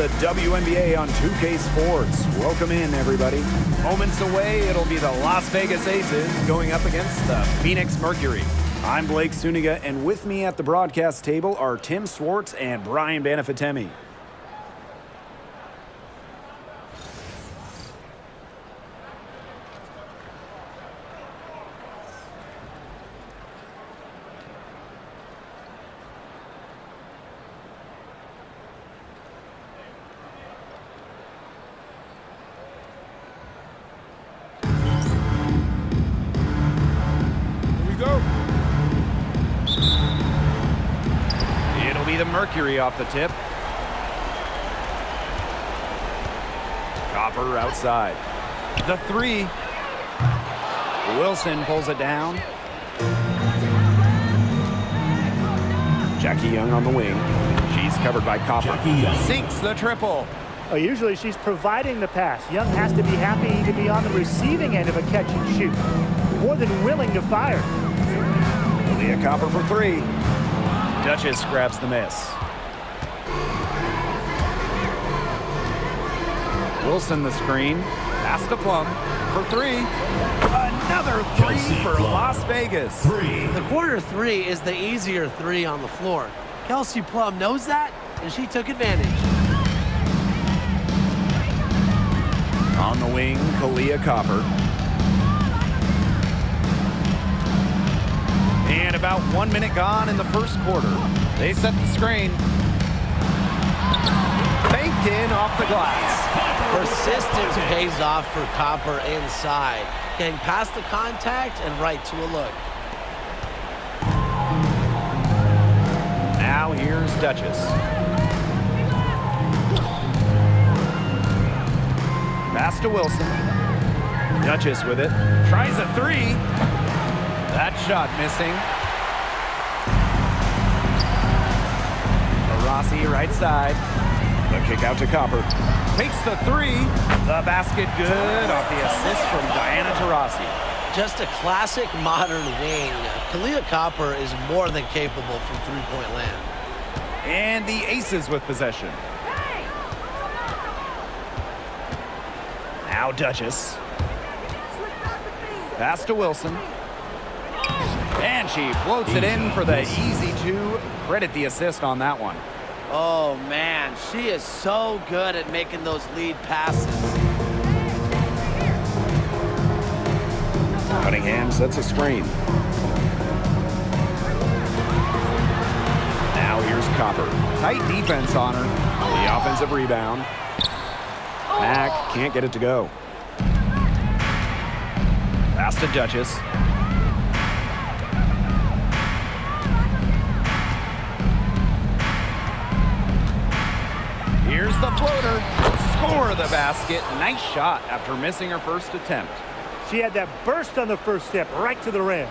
the WNBA on 2K Sports. Welcome in, everybody. Moments away, it'll be the Las Vegas Aces going up against the Phoenix Mercury. I'm Blake Suniga, and with me at the broadcast table are Tim Swartz and Brian Banafitemi. It'll be the Mercury off the tip. Copper outside. The three. Wilson pulls it down. Jackie Young on the wing. She's covered by Copper. Sinks the triple. Oh, usually she's providing the pass. Young has to be happy to be on the receiving end of a catch and shoot. More than willing to fire. Leah Copper for three. Duchess grabs the miss. Wilson the screen. Pass to Plum for three. Another three for Las Vegas. The quarter three is the easier three on the floor. Kelsey Plum knows that, and she took advantage. On the wing, Kalia Copper. And about 1 minute gone in the first quarter. They set the screen. Banked in off the glass. Persistence pays off for Copper inside. Getting past the contact and right to a look. Now here's Duchess. Pass to Wilson. Duchess with it. Tries a three. That shot missing. Rossi right side. The kick out to Copper. Takes the three. The basket good off the assist from Diana Taurasi. Just a classic modern wing. Kalia Copper is more than capable from three-point land. And the Aces with possession. Now Duchess. Pass to Wilson. And she floats it in for the easy two. Credit the assist on that one. Oh, man, she is so good at making those lead passes. Cunningham sets a screen. Now here's Copper. Tight defense on her. The offensive rebound. Mack can't get it to go. Pass to Duchess. Here's the floater. Score the basket. Nice shot after missing her first attempt. She had that burst on the first step right to the rim.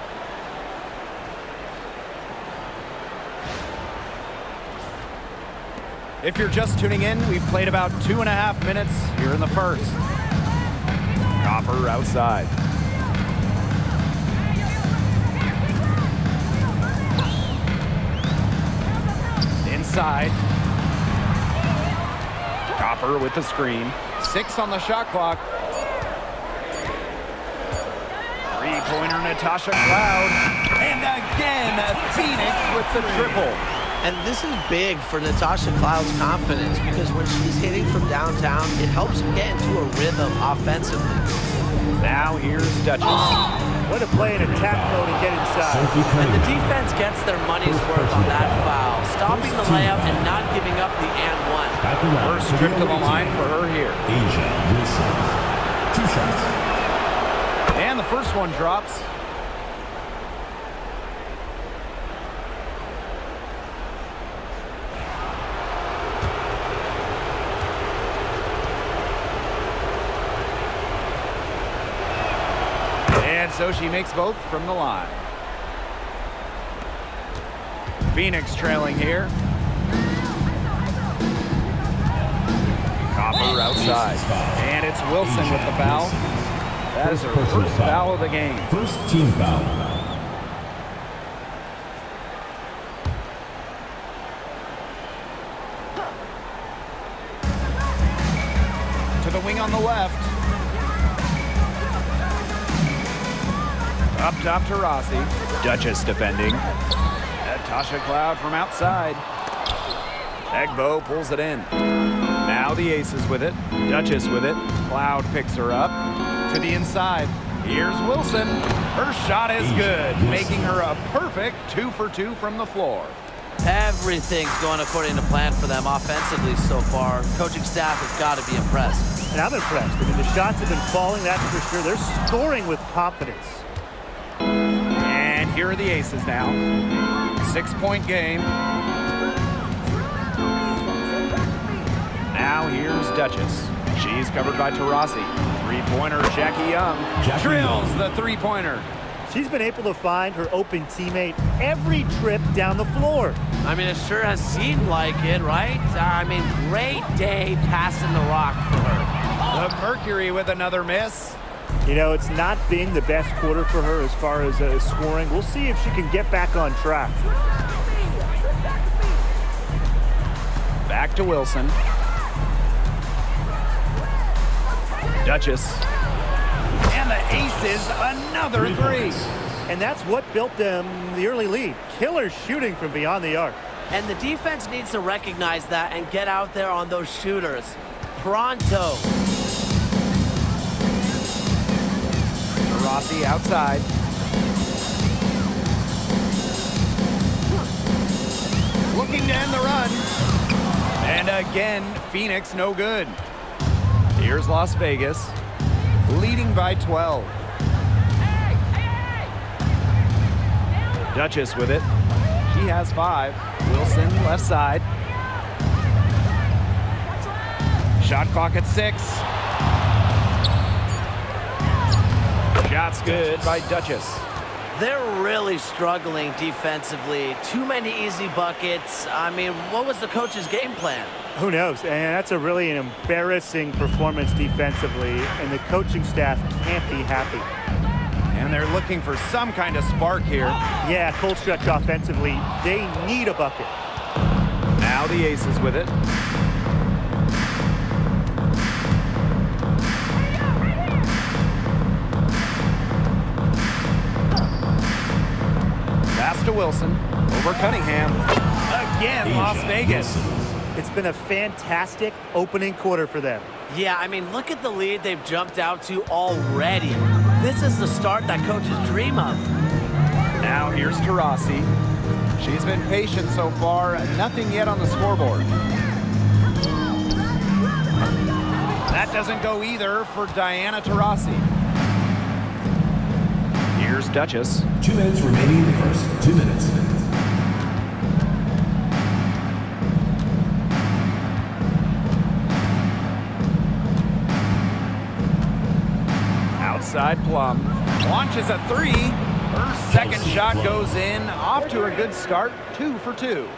If you're just tuning in, we've played about 2.5 minutes here in the first. Copper outside. Inside. Copper with the screen. 6 on the shot clock. Three-pointer Natasha Cloud. And again, Phoenix with the triple. And this is big for Natasha Cloud's confidence because when she's hitting from downtown, it helps her get into a rhythm offensively. Now here's Duchess. Way to play in attack mode and get inside. And the defense gets their money's worth on that foul, stopping the layup and not giving up the and one. First trip to the line for her here. Two shots. And the first one drops. And so she makes both from the line. Phoenix trailing here. Copper outside. And it's Wilson with the foul. That is her first foul of the game. First team foul. left. Up top to Rossi. Duchess defending. Natasha Cloud from outside. Wnba pulls it in. Now the aces with it. Duchess with it. Cloud picks her up. To the inside. Here's Wilson. Her shot is good, making her a perfect 2 for 2 from the floor. Everything's going according to plan for them offensively so far. Coaching staff has got to be impressed. And I'm impressed. I mean, the shots have been falling, that's for sure. They're scoring with confidence. And here are the aces now. 6-point game. Now here's Duchess. She's covered by Taurasi. Three-pointer, Jackie Young. Drills the three-pointer. She's been able to find her open teammate every trip down the floor. I mean, it sure has seemed like it, right? I mean, great day passing the rock for her. The Mercury with another miss. You know, it's not been the best quarter for her as far as scoring. We'll see if she can get back on track. Back to Wilson. Duchess. And the aces, another three. And that's what built them the early lead. Killer shooting from beyond the arc. And the defense needs to recognize that and get out there on those shooters. Pronto. Rossi outside. Looking to end the run. And again, Phoenix no good. Here's Las Vegas, leading by 12. Duchess with it. She has 5. Wilson left side. Shot clock at 6. Shots good by Duchess. They're really struggling defensively. Too many easy buckets. I mean, what was the coach's game plan? Who knows? And that's a really an embarrassing performance defensively, and the coaching staff can't be happy. And they're looking for some kind of spark here. Yeah, cold stretch offensively. They need a bucket. Now the aces with it. Pass to Wilson. Over Cunningham. Again, Las Vegas. It's been a fantastic opening quarter for them. Yeah, I mean, look at the lead they've jumped out to already. This is the start that coaches dream of. Now here's Taurasi. She's been patient so far, nothing yet on the scoreboard. That doesn't go either for Diana Taurasi. Here's Duchess. 2 minutes remaining in the first. 2 minutes. Outside Plum. Launches a 3. Her second shot goes in. Off to a good start. 2 for 2.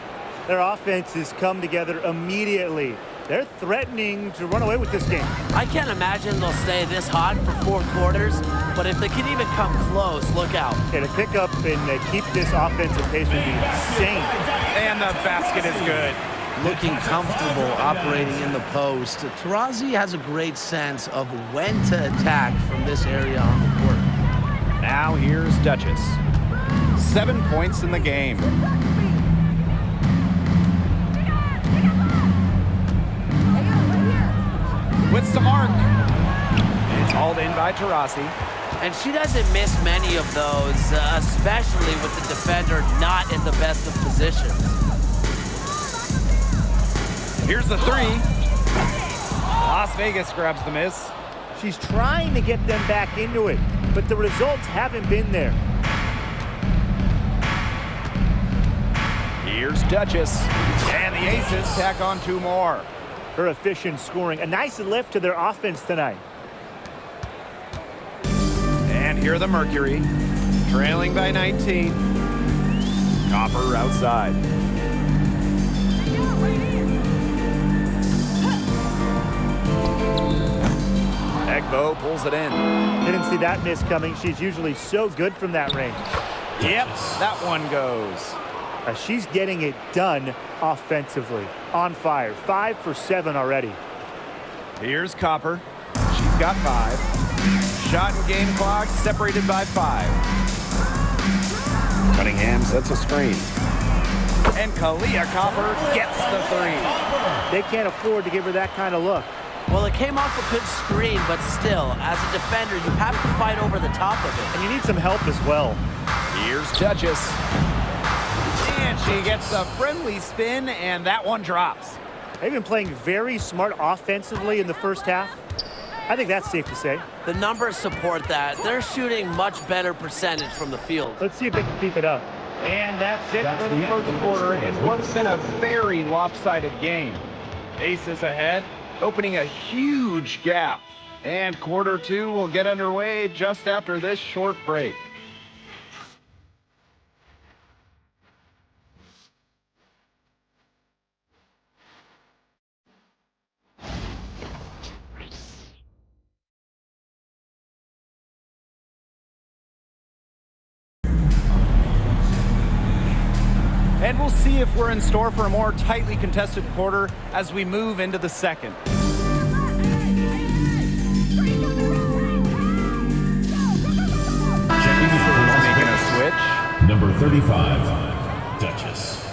Their offense has come together immediately. They're threatening to run away with this game. I can't imagine they'll stay this hot for 4 quarters, but if they can even come close, look out. Okay, to pick up and keep this offensive pace would be insane. And the basket is good. Looking comfortable operating in the post. Taurasi has a great sense of when to attack from this area on the court. Now here's Duchess. 7 points in the game. With some arc. It's hauled in by Taurasi. And she doesn't miss many of those, especially with the defender not in the best of positions. Here's the 3. Las Vegas grabs the miss. She's trying to get them back into it, but the results haven't been there. Here's Duchess. And the aces tack on 2 more. Her efficient scoring, a nice lift to their offense tonight. And here are the Mercury, trailing by 19. Copper outside. Wnba pulls it in. Didn't see that miss coming. She's usually so good from that range. Yep, that one goes. She's getting it done offensively. On fire. 5 for 7 already. Here's Copper. She's got 5. Shot and game clock separated by 5. Cunningham sets a screen. And Kalia Copper gets the 3. They can't afford to give her that kind of look. Well, it came off a good screen, but still, as a defender, you have to fight over the top of it. And you need some help as well. Here's Duchess. And she gets a friendly spin, and that one drops. They've been playing very smart offensively in the first half. I think that's safe to say. The numbers support that. They're shooting much better percentage from the field. Let's see if they can keep it up. And that's it for the first quarter in what's been a very lopsided game. Aces ahead, opening a huge gap. And quarter 2 will get underway just after this short break. And we'll see if we're in store for a more tightly contested quarter as we move into the second. Making a switch. Number 35, Duchess.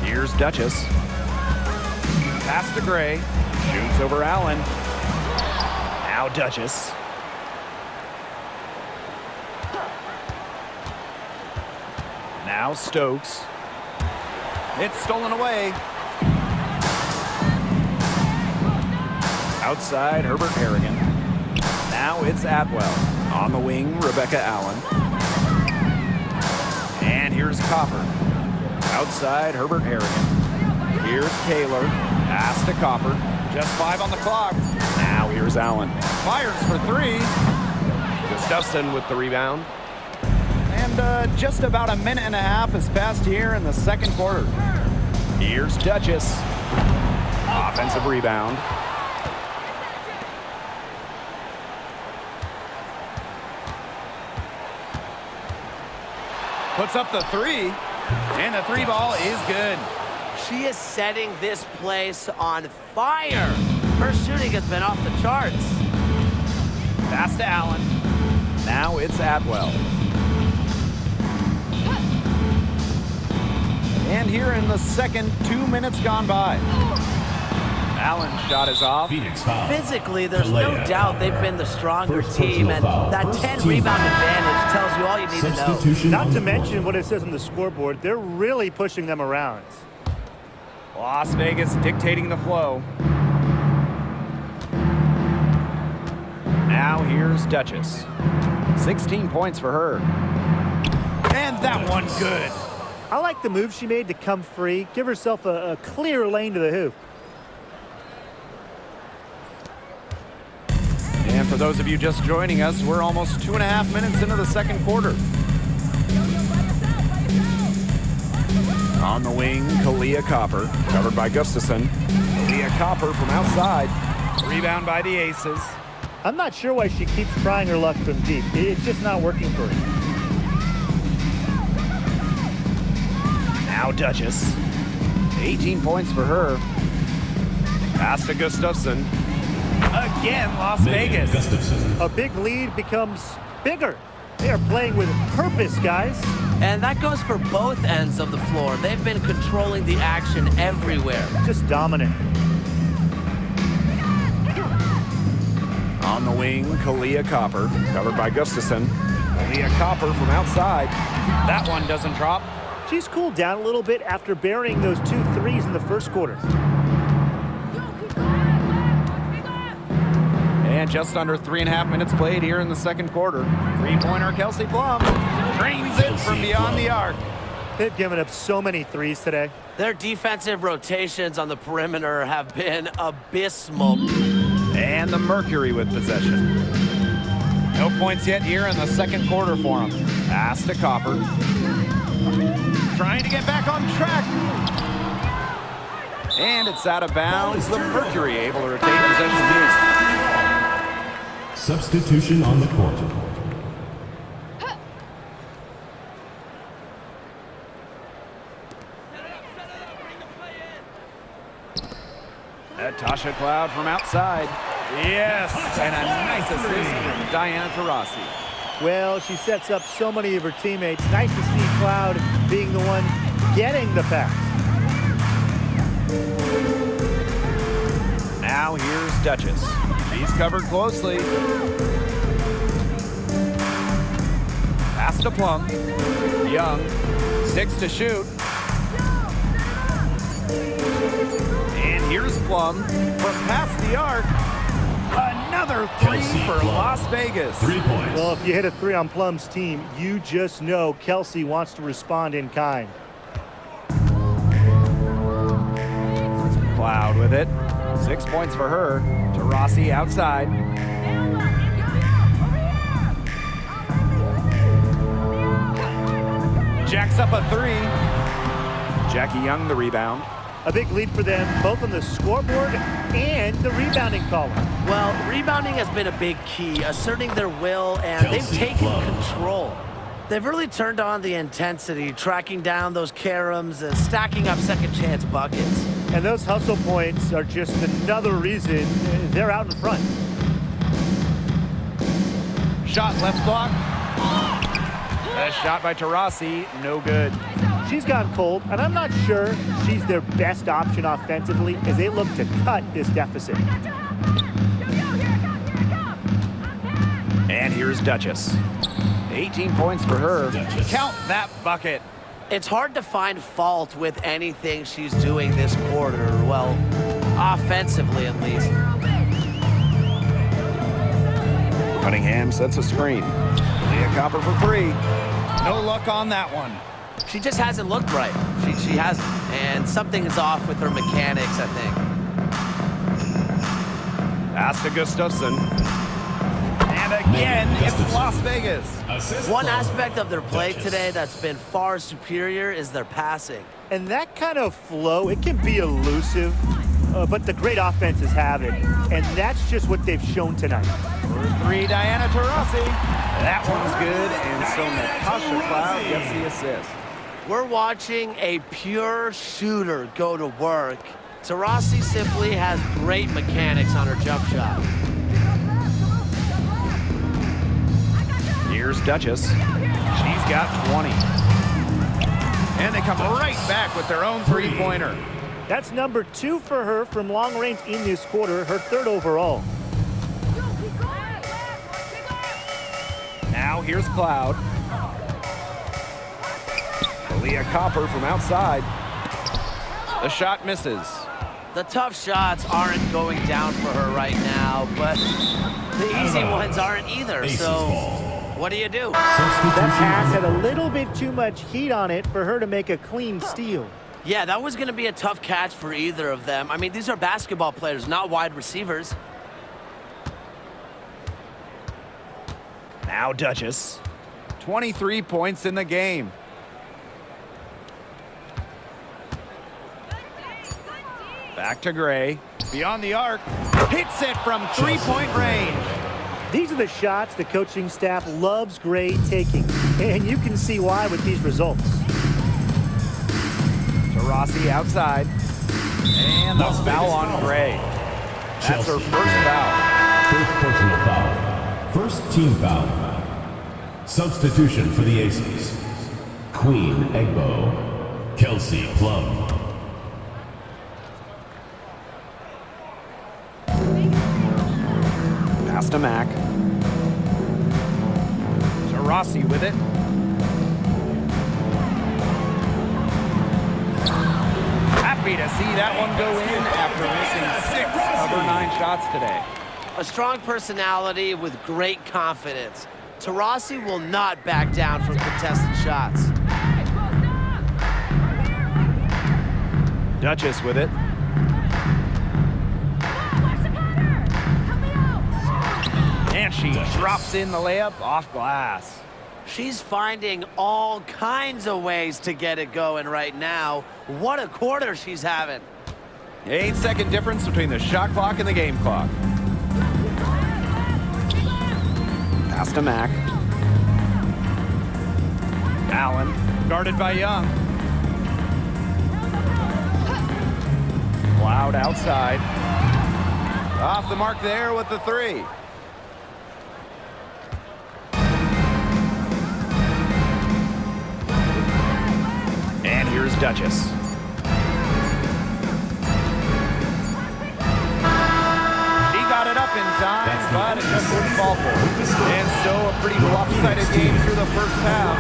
Here's Duchess. Pass to Gray. Shoots over Allen. Now Duchess. Now Stokes. It's stolen away. Outside, Herbert Harrigan. Now it's Atwell. On the wing, Rebecca Allen. And here's Copper. Outside, Herbert Harrigan. Here's Taylor. Pass to Copper. Just 5 on the clock. Now here's Allen. Fires for 3. Gustafson with the rebound. And just about a minute and a half has passed here in the second quarter. Here's Duchess. Offensive rebound. Puts up the 3. And the 3 ball is good. She is setting this place on fire. Her shooting has been off the charts. Pass to Allen. Now it's Atwell. And here in the second, 2 minutes gone by. Allen's shot is off. Phoenix foul. Physically, there's no doubt they've been the stronger team, and that 10-rebound advantage tells you all you need to know. Substitution Not on to the mention court. what it says on the scoreboard. They're really pushing them around. Las Vegas dictating the flow. Now here's Duchess. 16 points for her. And that one good. I like the move she made to come free, give herself a clear lane to the hoop. And for those of you just joining us, we're almost 2.5 minutes into the second quarter. On the wing, Kalia Copper, covered by Gustafson. Kalia Copper from outside. Rebound by the Aces. I'm not sure why she keeps trying her luck from deep. It's just not working for her. Now Duchess. 18 points for her. Pass to Gustafson. Again, Las Vegas. Gustafson. A big lead becomes bigger. They are playing with purpose, guys. And that goes for both ends of the floor. They've been controlling the action everywhere. Just dominant. On the wing, Kalia Copper, covered by Gustafson. Kalia Copper from outside. That one doesn't drop. She's cooled down a little bit after burying those 2 threes in the first quarter. And just under 3.5 minutes played here in the second quarter. Three-pointer Kelsey Plum drains it from beyond the arc. They've given up so many threes today. Their defensive rotations on the perimeter have been abysmal. And the Mercury with possession. No points yet here in the second quarter for them. Pass to Copper. Trying to get back on track. And it's out of bounds. The Mercury able to retain possession. Substitution on the court. Natasha Cloud from outside. Yes, and a nice assist from Diana Taurasi. Well, she sets up so many of her teammates. Nice to see Cloud being the one getting the pass. Now here's Duchess. She's covered closely. Pass to Plum. Young. 6 to shoot. And here's Plum from past the arc. Another 3 for Las Vegas. 3 points. Well, if you hit a 3 on Plum's team, you just know Kelsey wants to respond in kind. Cloud with it. 6 points for her. Taurasi outside. Jacks up a 3. Jackie Young the rebound. A big lead for them, both on the scoreboard and the rebounding column. Well, rebounding has been a big key, asserting their will, and they've taken control. They've really turned on the intensity, tracking down those caroms and stacking up second chance buckets. And those hustle points are just another reason they're out in front. Shot left block. A shot by Taurasi, no good. She's gone cold, and I'm not sure she's their best option offensively as they look to cut this deficit. And here's Duchess. 18 points for her. Duchess. Count that bucket. It's hard to find fault with anything she's doing this quarter, well, offensively at least. Cunningham sets a screen. Leah Copper for 3. No luck on that one. She just hasn't looked right. She hasn't, and something is off with her mechanics, I think. Pass to Gustafson. And again, it's Las Vegas. One aspect of their play today that's been far superior is their passing. And that kind of flow, it can be elusive, but the great offenses have it. And that's just what they've shown tonight. For 3, Diana Taurasi. That one's good, and so Natasha Cloud gets the assist. We're watching a pure shooter go to work. Taurasi simply has great mechanics on her jump shot. Here's Duchess. She's got 20. And they come right back with their own 3-pointer. That's number 2 for her from long range in this quarter, her 3rd overall. Now here's Cloud. Leah Copper from outside. The shot misses. The tough shots aren't going down for her right now, but the easy ones aren't either, so what do you do? That pass had a little bit too much heat on it for her to make a clean steal. Yeah, that was going to be a tough catch for either of them. I mean, these are basketball players, not wide receivers. Now Duchess. 23 points in the game. Back to Gray. Beyond the arc. Hits it from 3-point range. These are the shots the coaching staff loves Gray taking. And you can see why with these results. Taurasi outside. And the foul on Gray. That's her first foul. First personal foul. First team foul. Substitution for the Aces. Wnba. Kelsey Plum. Pass to Mack. Taurasi with it. Happy to see that one go in after missing 6 of her 9 shots today. A strong personality with great confidence. Taurasi will not back down from contested shots. Duchess with it. And she drops in the layup off glass. She's finding all kinds of ways to get it going right now. What a quarter she's having. 8-second difference between the shot clock and the game clock. Pass to Mack. Allen, guarded by Young. Cloud outside. Off the mark there with the 3. And here's Duchess. Got it up in time, but it just wouldn't fall for it. And so a pretty lopsided game through the first half.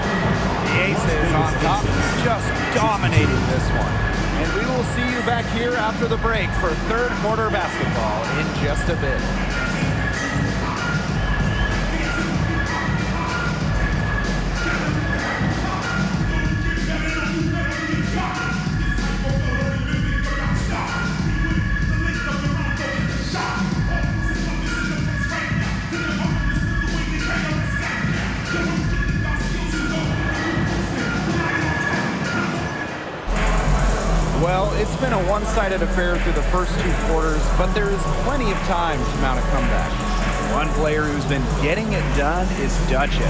The Aces on top just dominating this one. And we will see you back here after the break for third quarter basketball in just a bit. Well, it's been a one-sided affair through the first 2 quarters, but there is plenty of time to mount a comeback. One player who's been getting it done is Duchess.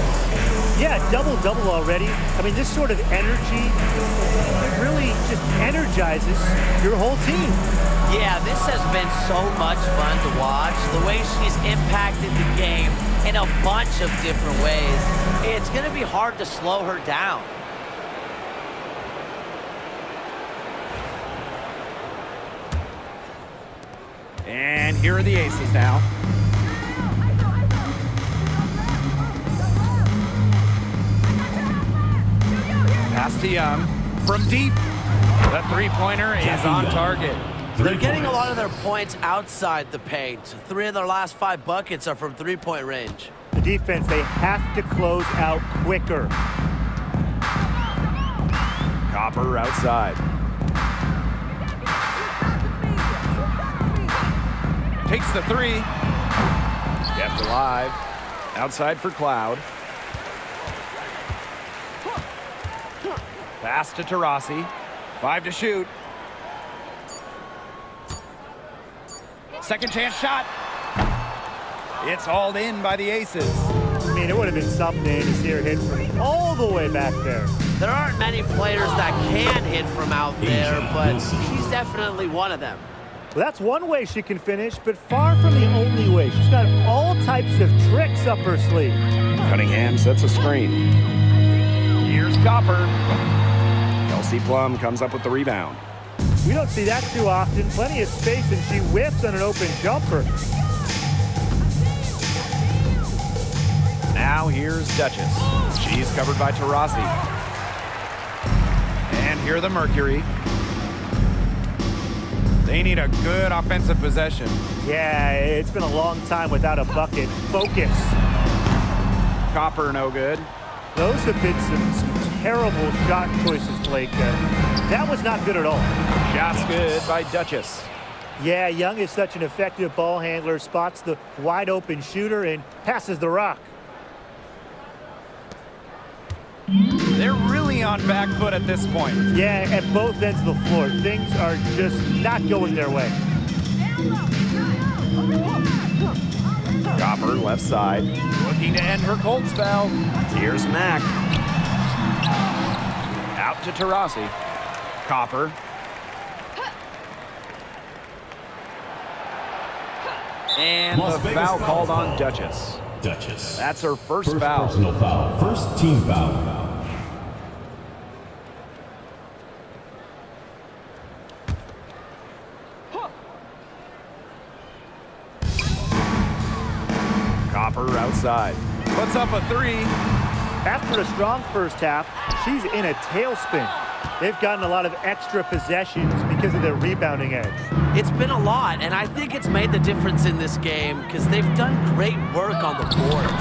Yeah, double-double already. I mean, this sort of energy, it really just energizes your whole team. Yeah, this has been so much fun to watch. The way she's impacted the game in a bunch of different ways. It's going to be hard to slow her down. And here are the Aces now. Pass to Young. From deep. The three-pointer is on target. They're getting a lot of their points outside the paint. 3 of their last 5 buckets are from three-point range. The defense, they have to close out quicker. Copper outside. Takes the 3. Kept alive. Outside for Cloud. Pass to Taurasi. 5 to shoot. Second chance shot. It's hauled in by the Aces. I mean, it would have been something to see her hit from all the way back there. There aren't many players that can hit from out there, but she's definitely one of them. Well, that's one way she can finish, but far from the only way. She's got all types of tricks up her sleeve. Cunningham sets a screen. Here's Copper. Kelsey Plum comes up with the rebound. We don't see that too often. Plenty of space, and she whiffs on an open jumper. Now here's Duchess. She's covered by Taurasi. And here the Mercury. They need a good offensive possession. Yeah, it's been a long time without a bucket. Focus. Copper no good. Those have been some terrible shot choices, Blake. That was not good at all. Shots good by Duchess. Yeah, Young is such an effective ball handler, spots the wide open shooter and passes the rock. They're really on back foot at this point. Yeah, at both ends of the floor. Things are just not going their way. Copper left side, looking to end her cold spell. Here's Mack. Out to Taurasi. Copper. And the foul called on Duchess. Duchess. That's her first foul. Personal foul. First team foul. Copper outside. Puts up a 3. After a strong first half, she's in a tailspin. They've gotten a lot of extra possessions because of their rebounding edge. It's been a lot, and I think it's made the difference in this game because they've done great work on the boards.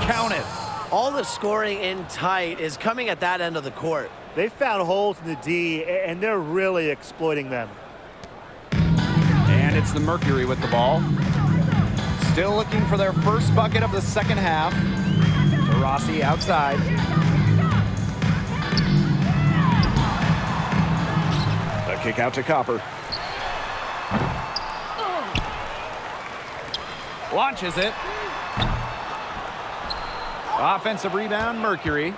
Count it. All the scoring in tight is coming at that end of the court. They found holes in the D, and they're really exploiting them. And it's the Mercury with the ball. Still looking for their first bucket of the second half. Taurasi outside. The kick out to Copper. Launches it. Offensive rebound, Mercury.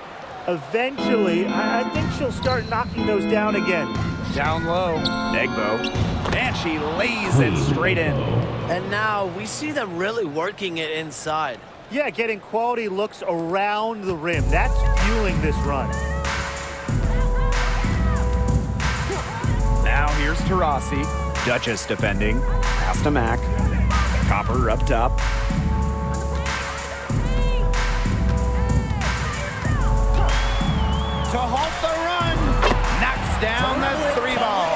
Eventually, I think she'll start knocking those down again. Down low, Wnba. And she lays it straight in. And now we see them really working it inside. Yeah, getting quality looks around the rim. That's fueling this run. Now here's Taurasi. Duchess defending. Pass to Mac. Copper up top. To halt the run. Knocks down the 3-ball.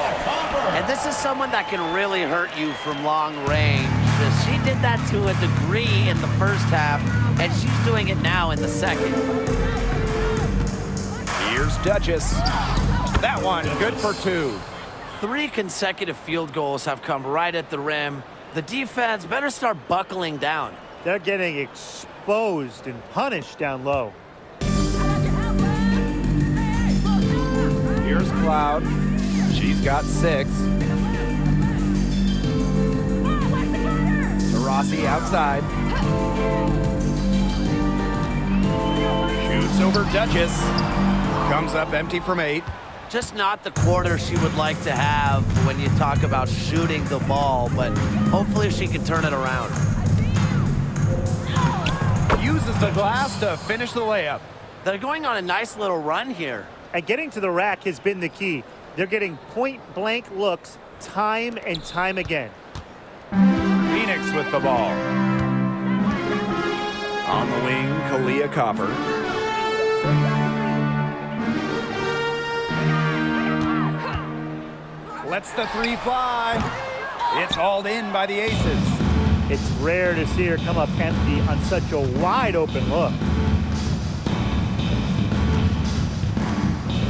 And this is someone that can really hurt you from long range. She did that to a degree in the first half, and she's doing it now in the second. Here's Duchess. That one, good for 2. 3 consecutive field goals have come right at the rim. The defense better start buckling down. They're getting exposed and punished down low. Here's Cloud. She's got 6. Taurasi outside. Shoots over Duchess. Comes up empty from 8. Just not the quarter she would like to have when you talk about shooting the ball, but hopefully she can turn it around. Uses the glass to finish the layup. They're going on a nice little run here. And getting to the rack has been the key. They're getting point-blank looks time and time again. Phoenix with the ball. On the wing, Kalia Copper. Lets the 3 fly. It's hauled in by the Aces. It's rare to see her come up empty on such a wide-open look.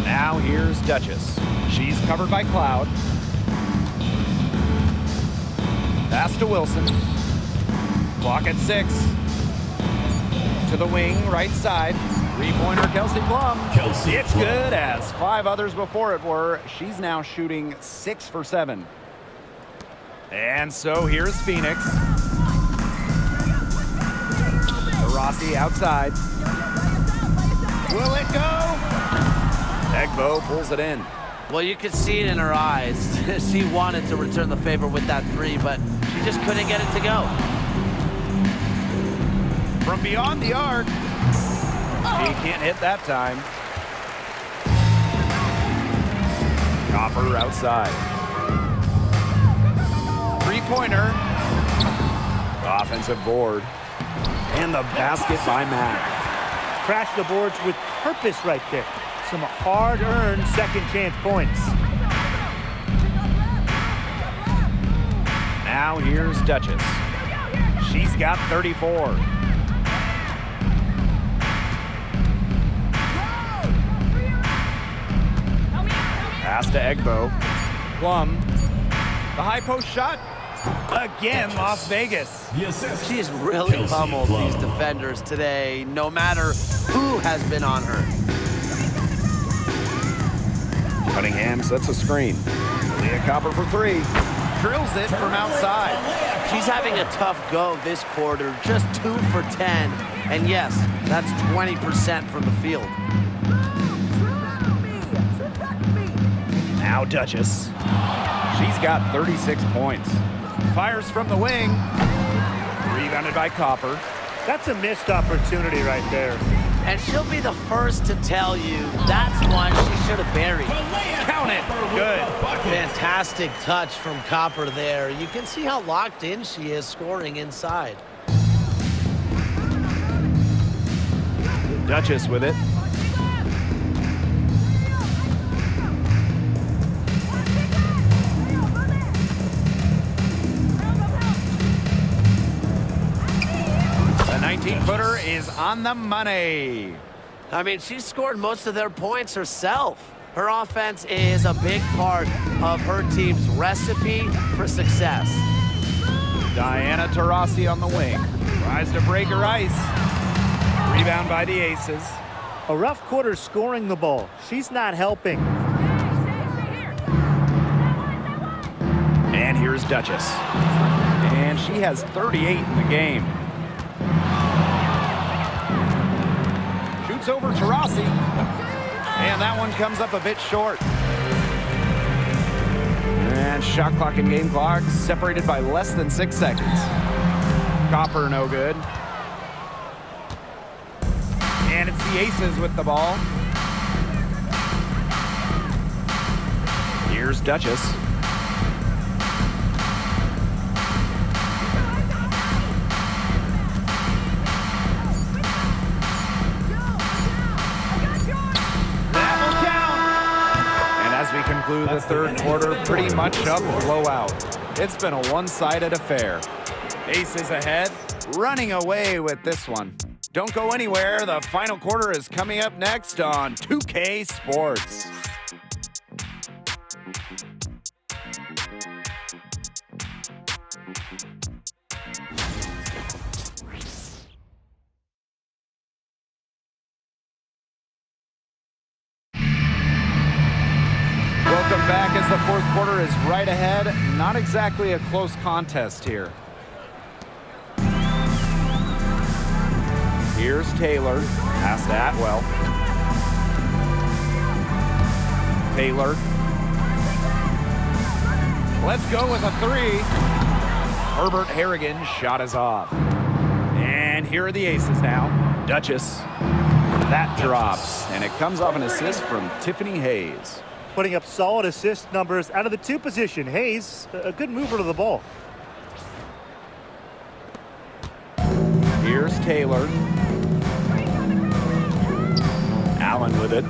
Now here's Duchess. She's covered by Cloud. Pass to Wilson. Clock at 6. To the wing, right side. 3-pointer, Kelsey Plum. It's good, as 5 others before it were. She's now shooting 6 for 7. And so here's Phoenix. Taurasi outside. Will it go? Egbo pulls it in. Well, you could see it in her eyes. She wanted to return the favor with that 3, but she just couldn't get it to go. From beyond the arc. She can't hit that time. Copper outside. 3-pointer. Offensive board. And the basket by Mac. Crash the boards with purpose right there. Some hard-earned second-chance points. Now here's Duchess. She's got 34. Pass to Egbo. Plum. The high post shot. Again, Las Vegas. She's really pummeled these defenders today, no matter who has been on her. Cunningham sets a screen. Leah Copper for 3. Drills it from outside. She's having a tough go this quarter, just 2 for 10. And yes, that's 20% from the field. Now Duchess. She's got 36 points. Fires from the wing. Rebounded by Copper. That's a missed opportunity right there. And she'll be the first to tell you that's one she should have buried. Count it. Good. Fantastic touch from Copper there. You can see how locked in she is scoring inside. Duchess with it. The 19-footer is on the money. I mean, she scored most of their points herself. Her offense is a big part of her team's recipe for success. Diana Taurasi on the wing. Tries to break her ice. Rebound by the Aces. A rough quarter scoring the ball. She's not helping. And here's Duchess. And she has 38 in the game. Shoots over Taurasi. And that one comes up a bit short. And And shot clock and game clock separated by less than 6 seconds. Copper no good. And it's the Aces with the ball. Here's Duchess. That will count. And as we conclude the third quarter, pretty much a blowout. It's been a one-sided affair. Aces ahead, running away with this one. Don't go anywhere. The final quarter is coming up next on 2K Sports. Welcome back as the fourth quarter is right ahead. Not exactly a close contest here. Here's Taylor, pass to Atwell. Taylor. Let's go with a three. Herbert Harrigan shot is off. And here are the Aces now. Duchess. That drops, and it comes off an assist from Tiffany Hayes. Putting up solid assist numbers out of the two position. Hayes, a good mover to the ball. Here's Taylor. Allen with it.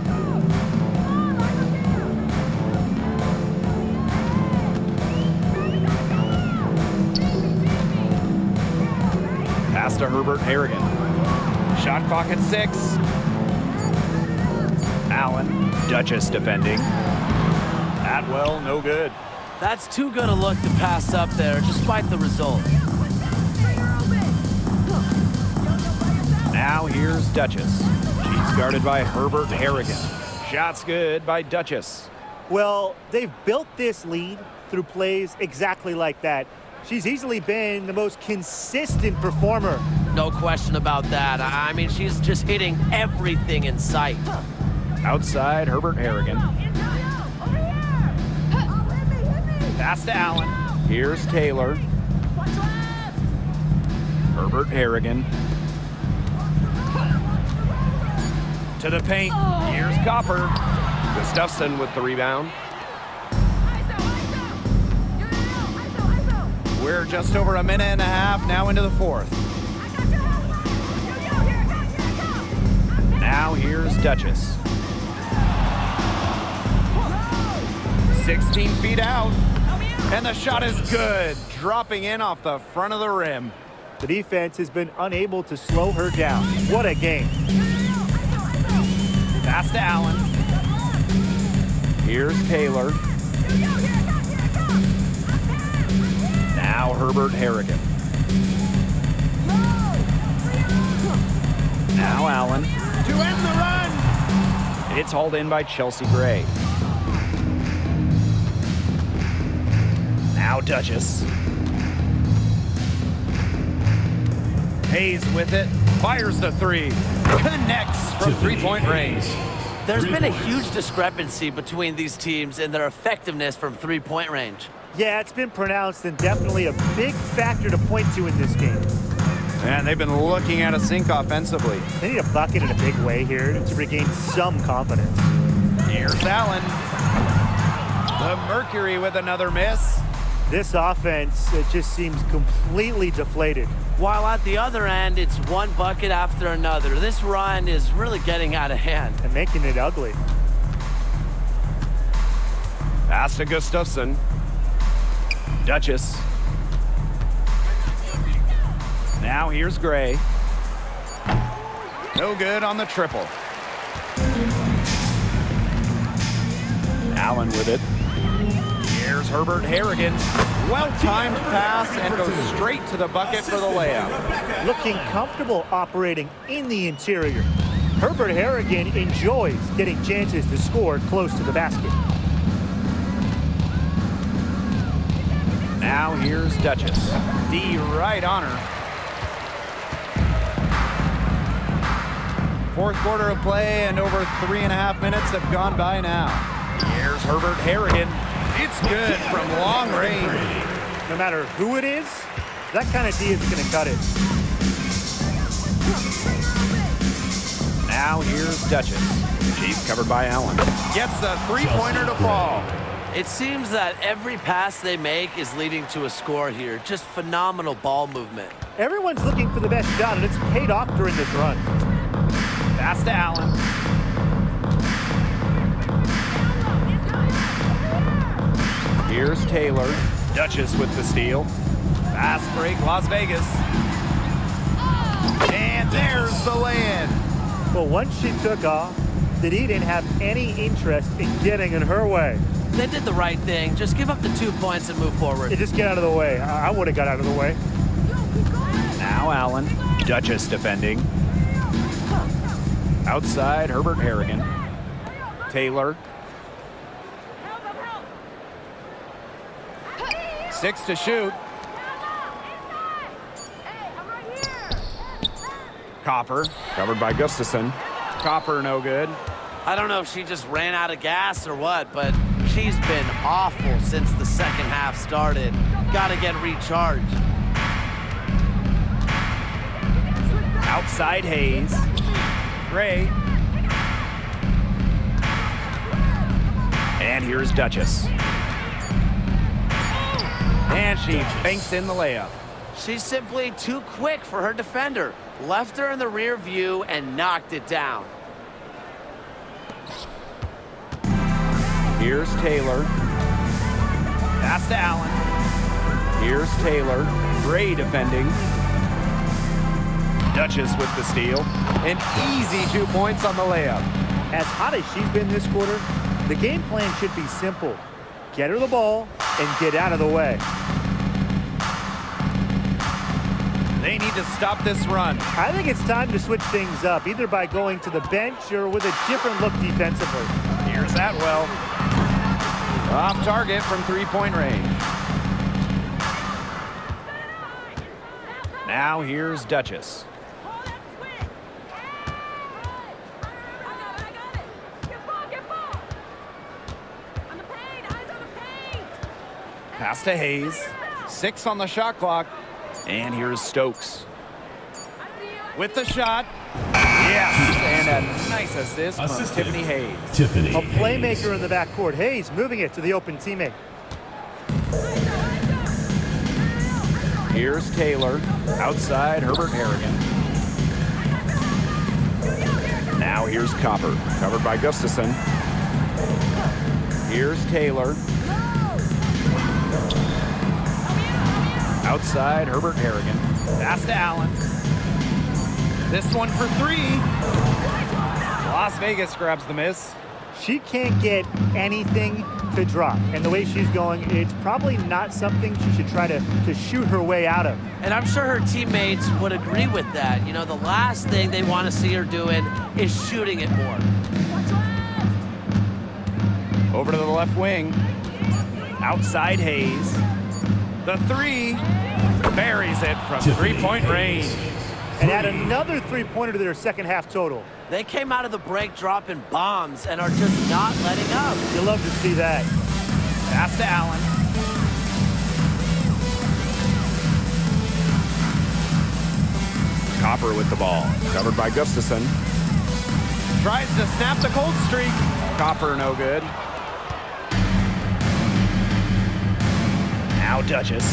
Pass to Herbert Harrigan. Shot clock at 6. Allen, Duchess defending. Atwell, no good. That's too good a look to pass up there, despite the result. Now here's Duchess. She's guarded by Herbert Harrigan. Shot's good by Duchess. Well, they've built this lead through plays exactly like that. She's easily been the most consistent performer. No question about that. I mean, she's just hitting everything in sight. Outside, Herbert Harrigan. Pass to Allen. Here's Taylor. Herbert Harrigan. To the paint. Here's Copper. Gustafson with the rebound. We're just over a minute and a half now into the fourth. Now here's Duchess. 16 feet out. And the shot is good. Dropping in off the front of the rim. The defense has been unable to slow her down. What a game. Pass to Allen. Here's Taylor. Now Herbert Harrigan. Now Allen. To end the run! It's hauled in by Chelsea Gray. Now Duchess. Hayes with it. Fires the three. Connects from three-point range. There's been a huge discrepancy between these teams in their effectiveness from three-point range. Yeah, it's been pronounced and definitely a big factor to point to in this game. And they've been looking at a sink offensively. They need a bucket in a big way here to regain some confidence. Here's Allen. The Mercury with another miss. This offense, it just seems completely deflated. While at the other end, it's one bucket after another. This run is really getting out of hand. And making it ugly. Pass to Gustafson. Duchess. Now here's Gray. No good on the triple. Allen with it. Here's Herbert Harrigan. Well-timed pass and goes straight to the bucket for the layup. Looking comfortable operating in the interior. Herbert Harrigan enjoys getting chances to score close to the basket. Now here's Duchess. D right on her. Fourth quarter of play and over 3.5 minutes have gone by now. Here's Herbert Harrigan. It's good from long range. No matter who it is, that kind of D is going to cut it. Now here's Duchess. She's covered by Allen. Gets the three-pointer to fall. It seems that every pass they make is leading to a score here. Just phenomenal ball movement. Everyone's looking for the best shot, and it's paid off during this run. Pass to Allen. Here's Taylor. Duchess with the steal. Fast break, Las Vegas. And there's the lay-in. But once she took off, the D didn't have any interest in getting in her way. They did the right thing. Just give up the 2 points and move forward. Just get out of the way. I would have got out of the way. Now Allen. Duchess defending. Outside, Herbert Harrigan. Taylor. 6 to shoot. Copper, covered by Gustafson. Copper, no good. I don't know if she just ran out of gas or what, but she's been awful since the second half started. Gotta get recharged. Outside Hayes. Gray. And here's Duchess. And she banks in the layup. She's simply too quick for her defender. Left her in the rear view and knocked it down. Here's Taylor. Pass to Allen. Here's Taylor. Gray defending. Duchess with the steal. An easy 2 points on the layup. As hot as she's been this quarter, the game plan should be simple. Get her the ball and get out of the way. They need to stop this run. I think it's time to switch things up, either by going to the bench or with a different look defensively. Here's Atwell. Off target from three-point range. Now here's Duchess. Pass to Hayes. 6 on the shot clock. And here's Stokes. With the shot. Yes, and a nice assist from Tiffany Hayes. A playmaker in the backcourt. Hayes moving it to the open teammate. Here's Taylor. Outside, Herbert Harrigan. Now here's Copper. Covered by Gustafson. Here's Taylor. Outside, Herbert Harrigan. Pass to Allen. This one for 3. Las Vegas grabs the miss. She can't get anything to drop. And the way she's going, it's probably not something she should try to shoot her way out of. And I'm sure her teammates would agree with that. You know, the last thing they want to see her doing is shooting it more. Over to the left wing. Outside Hayes. The 3 buries it from three-point range. And add another three-pointer to their second half total. They came out of the break dropping bombs and are just not letting up. You love to see that. Pass to Allen. Copper with the ball. Covered by Gustafson. Tries to snap the cold streak. Copper no good. Now Duchess.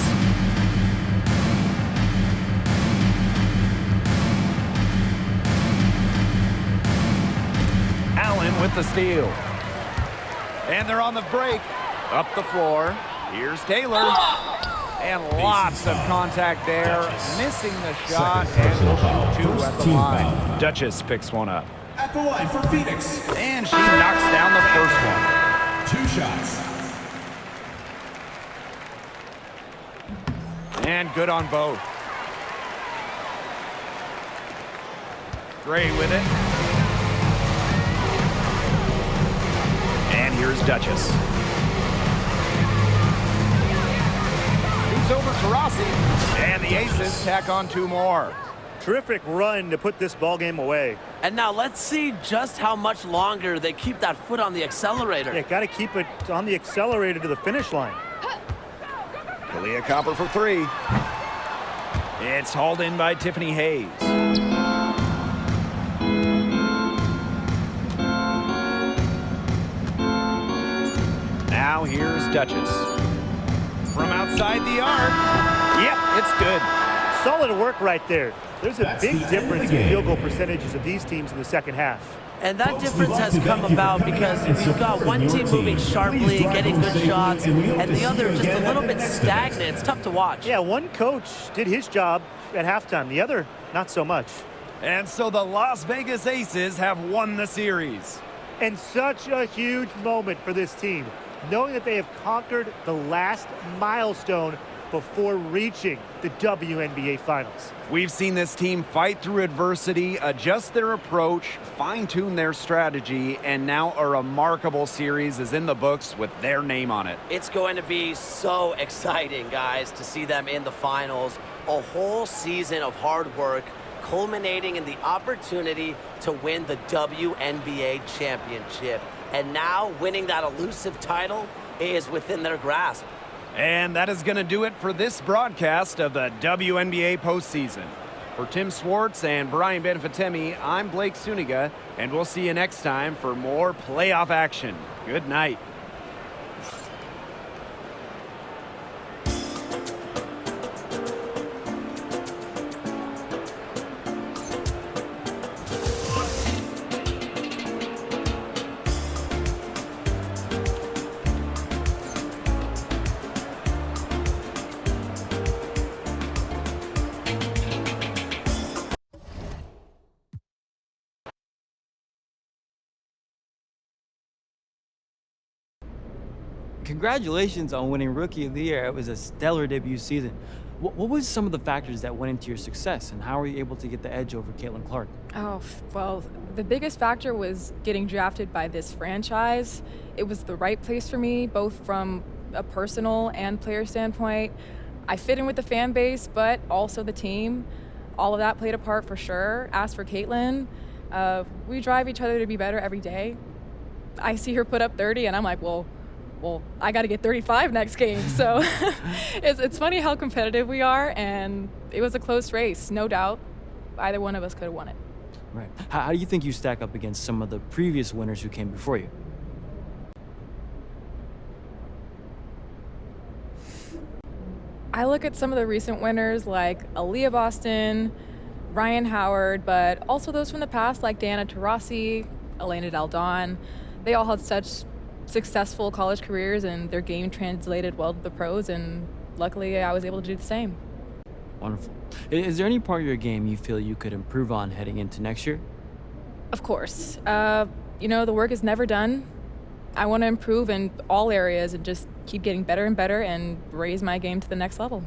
Allen with the steal. And they're on the break. Up the floor. Here's Taylor. And lots of contact there. Missing the shot. And will shoot 2 at the line. Duchess picks one up. At the line for Phoenix. And she knocks down the first one. 2 shots. And good on both. Gray with it. And here's Duchess. Shoots over to Rossi. And the Aces tack on 2 more. Terrific run to put this ball game away. And now let's see just how much longer they keep that foot on the accelerator. Yeah, got to keep it on the accelerator to the finish line. Kalia Copper for three. It's hauled in by Tiffany Hayes. Now here's Duchess. From outside the arc. Yep, it's good. Solid work right there. There's a That's big the end of difference the in game. field goal percentages of these teams in the second half. And that Folks, difference we'd like has to come thank you for about coming because out and we've got supporting one your team team. moving sharply, Please drive getting home good safely, shots, and we hope and to the see other you just again a at little the bit next event. stagnant. It's tough to watch. Yeah, one coach did his job at halftime. The other, not so much. And so the Las Vegas Aces have won the series. And such a huge moment for this team, knowing that they have conquered the last milestone before reaching the WNBA Finals. We've seen this team fight through adversity, adjust their approach, fine-tune their strategy, and now a remarkable series is in the books with their name on it. It's going to be so exciting, guys, to see them in the finals. A whole season of hard work culminating in the opportunity to win the WNBA championship. And now winning that elusive title is within their grasp. And that is going to do it for this broadcast of the WNBA postseason. For Tim Swartz and Brian Benfitemi, I'm Blake Suniga, and we'll see you next time for more playoff action. Good night. Congratulations on winning Rookie of the Year. It was a stellar debut season. What was some of the factors that went into your success, and how were you able to get the edge over Caitlin Clark? Oh, well, the biggest factor was getting drafted by this franchise. It was the right place for me, both from a personal and player standpoint. I fit in with the fan base, but also the team. All of that played a part for sure. As for Caitlin, we drive each other to be better every day. I see her put up 30, and I'm like, well, I got to get 35 next game. So it's funny how competitive we are, and it was a close race, no doubt. Either one of us could have won it. Right. How do you think you stack up against some of the previous winners who came before you? I look at some of the recent winners like Aaliyah Boston, Ryan Howard, but also those from the past like Diana Taurasi, Elena Daldon. They all had such successful college careers, and their game translated well to the pros, and luckily I was able to do the same. Wonderful. Is there any part of your game you feel you could improve on heading into next year? Of course. The work is never done. I want to improve in all areas and just keep getting better and better and raise my game to the next level.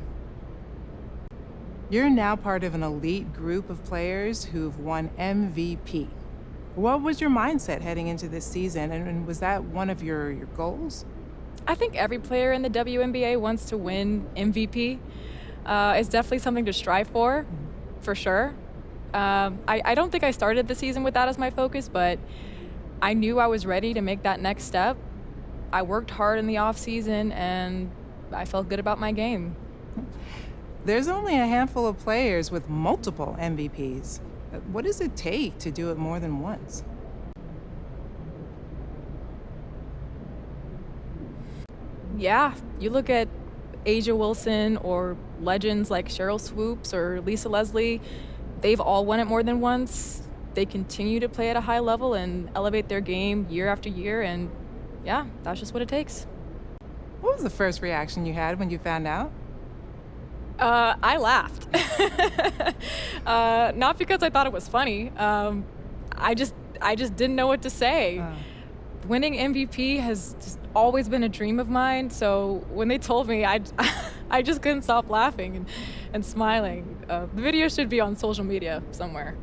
You're now part of an elite group of players who've won MVP. What was your mindset heading into this season, and was that one of your goals? I think every player in the WNBA wants to win MVP. It's definitely something to strive for sure. I don't think I started the season with that as my focus, but I knew I was ready to make that next step. I worked hard in the off season, and I felt good about my game. There's only a handful of players with multiple MVPs. What does it take to do it more than once? Yeah, you look at Asia Wilson or legends like Cheryl Swoops or Lisa Leslie, they've all won it more than once. They continue to play at a high level and elevate their game year after year, and yeah, that's just what it takes. What was the first reaction you had when you found out? I laughed. Not because I thought it was funny. I just didn't know what to say. Winning MVP has just always been a dream of mine. So when they told me, I just couldn't stop laughing and smiling. The video should be on social media somewhere.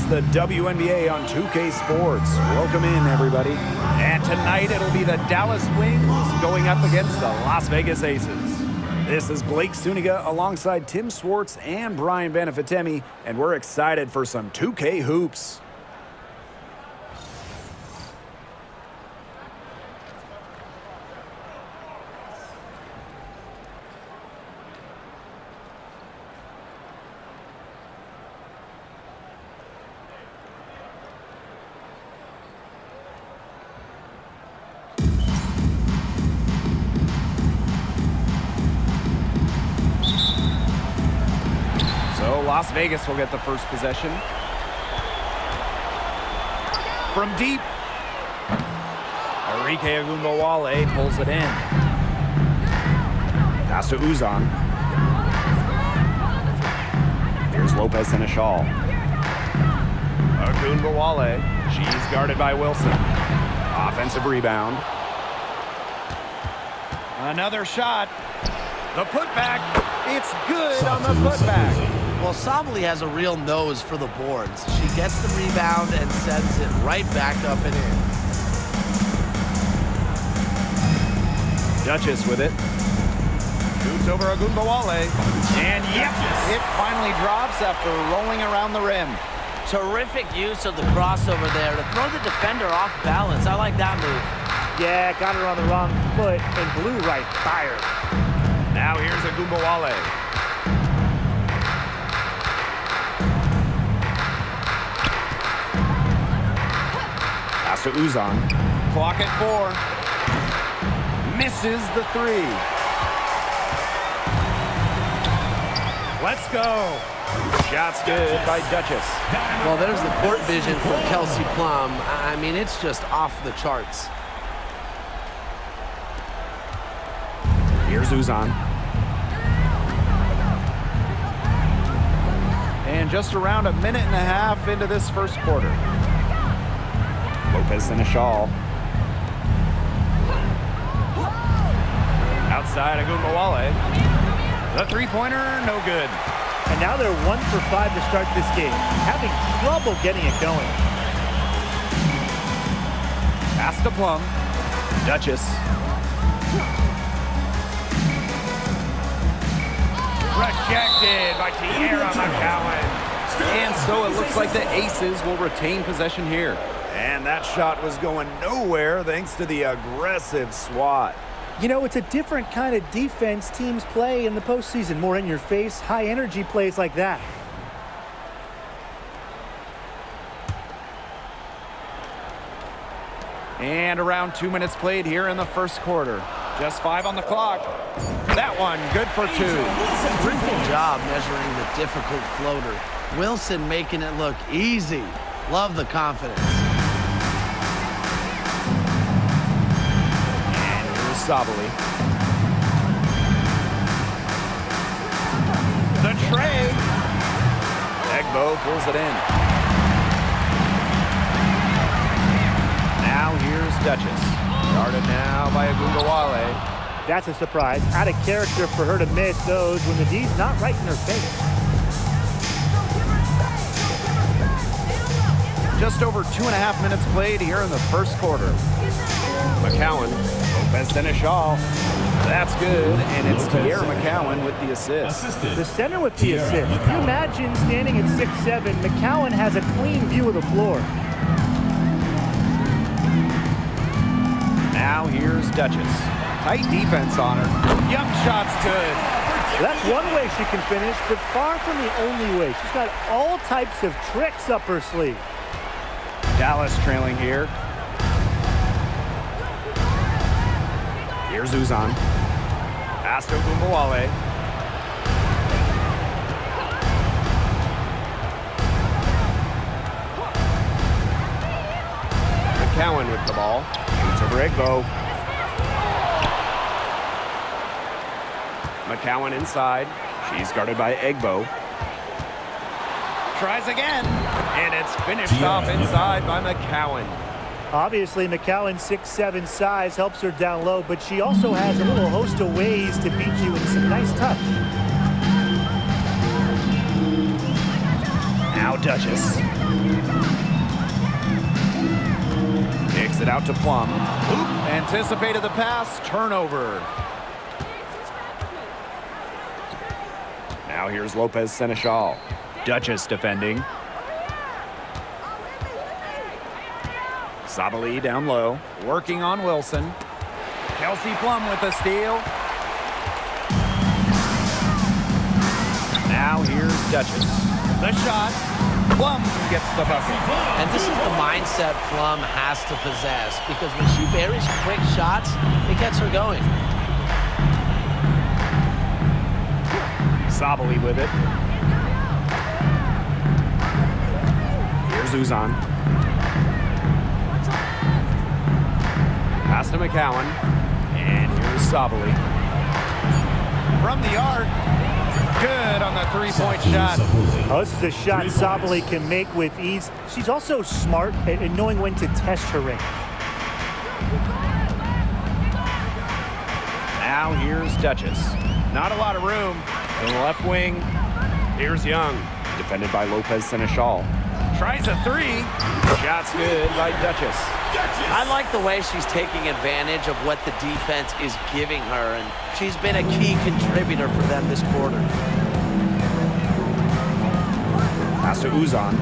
the WNBA on 2K Sports. Welcome in, everybody. And tonight it'll be the Dallas Wings going up against the Las Vegas Aces. This is Blake Suniga alongside Tim Swartz and Brian Benefitemi, and we're excited for some 2K hoops. Las Vegas will get the first possession. From deep, Arike Wnba pulls it in. Pass to Uzan. Here's Lopez in a shawl. Wnba, she's guarded by Wilson. Offensive rebound. Another shot. The putback. It's good on the putback. Well, Sabali has a real nose for the boards. She gets the rebound and sends it right back up and in. Duchess with it. Shoots over Wnba. And yep, it finally drops after rolling around the rim. Terrific use of the crossover there to throw the defender off balance. I like that move. Yeah, got her on the wrong foot and blew right by her. Now here's Wnba. To Uzan. Clock at 4. Misses the 3. Let's go. Shot's good by Duchess. Well, there's the court vision from Kelsey Plum. I mean, it's just off the charts. Here's Uzan. And just around a minute and a half into this first quarter. Lopez in a shawl. Outside of Wnba. The three-pointer, no good. And now they're 1 for 5 to start this game. Having trouble getting it going. Pass to Plum. Duchess. Rejected by Tierra McCowan. And so it looks like the Aces will retain possession here. And that shot was going nowhere thanks to the aggressive swat. You know, it's a different kind of defense teams play in the postseason. More in your face, high energy plays like that. And around 2 minutes played here in the first quarter. Just 5 on the clock. That one good for 2. Terrific job measuring the difficult floater. Wilson making it look easy. Love the confidence. Sabali. The tray. Egbo pulls it in. Now here's Duchess. Guarded now by Wnba. That's a surprise. Out of character for her to miss those when the D's not right in her face. Just over 2.5 minutes played here in the first quarter. McCowan. Lopez in a shawl. That's good, and it's Tierra McCowan with the assist. The center with the assist. Can you imagine standing at 6'7"? McCowan has a clean view of the floor. Now here's Duchess. Tight defense on her. Yup, shot's good. That's one way she can finish, but far from the only way. She's got all types of tricks up her sleeve. Dallas trailing here. Here's Uzan. Pass to Wnba. McCowan with the ball. Shoots over Egbo. McCowan inside. She's guarded by Egbo. Tries again. And it's finished off inside by McCowan. Obviously, McCowan's 6'7" size helps her down low, but she also has a little host of ways to beat you in some nice touch. Now Duchess. it out to Plum. Oop, anticipated the pass. Turnover. Now here's Lopez Seneschal. Duchess defending. Sabali down low. Working on Wilson. Kelsey Plum with the steal. Now here's Duchess. The shot. Plum gets the bucket. And this is the mindset Plum has to possess, because when she buries quick shots, it gets her going. Sabali with it. Here's Uzan. Pass to McCowan. And here's Sabali. From the arc. Good on the three-point shot. Oh, this is a shot Sabali can make with ease. She's also smart at knowing when to test her range. Now here's Duchess. Not a lot of room. In the left wing, here's Young. Defended by Lopez Seneschal. Tries a three. Shot's good by Duchess. I like the way she's taking advantage of what the defense is giving her, and she's been a key contributor for them this quarter. Pass to Uzan.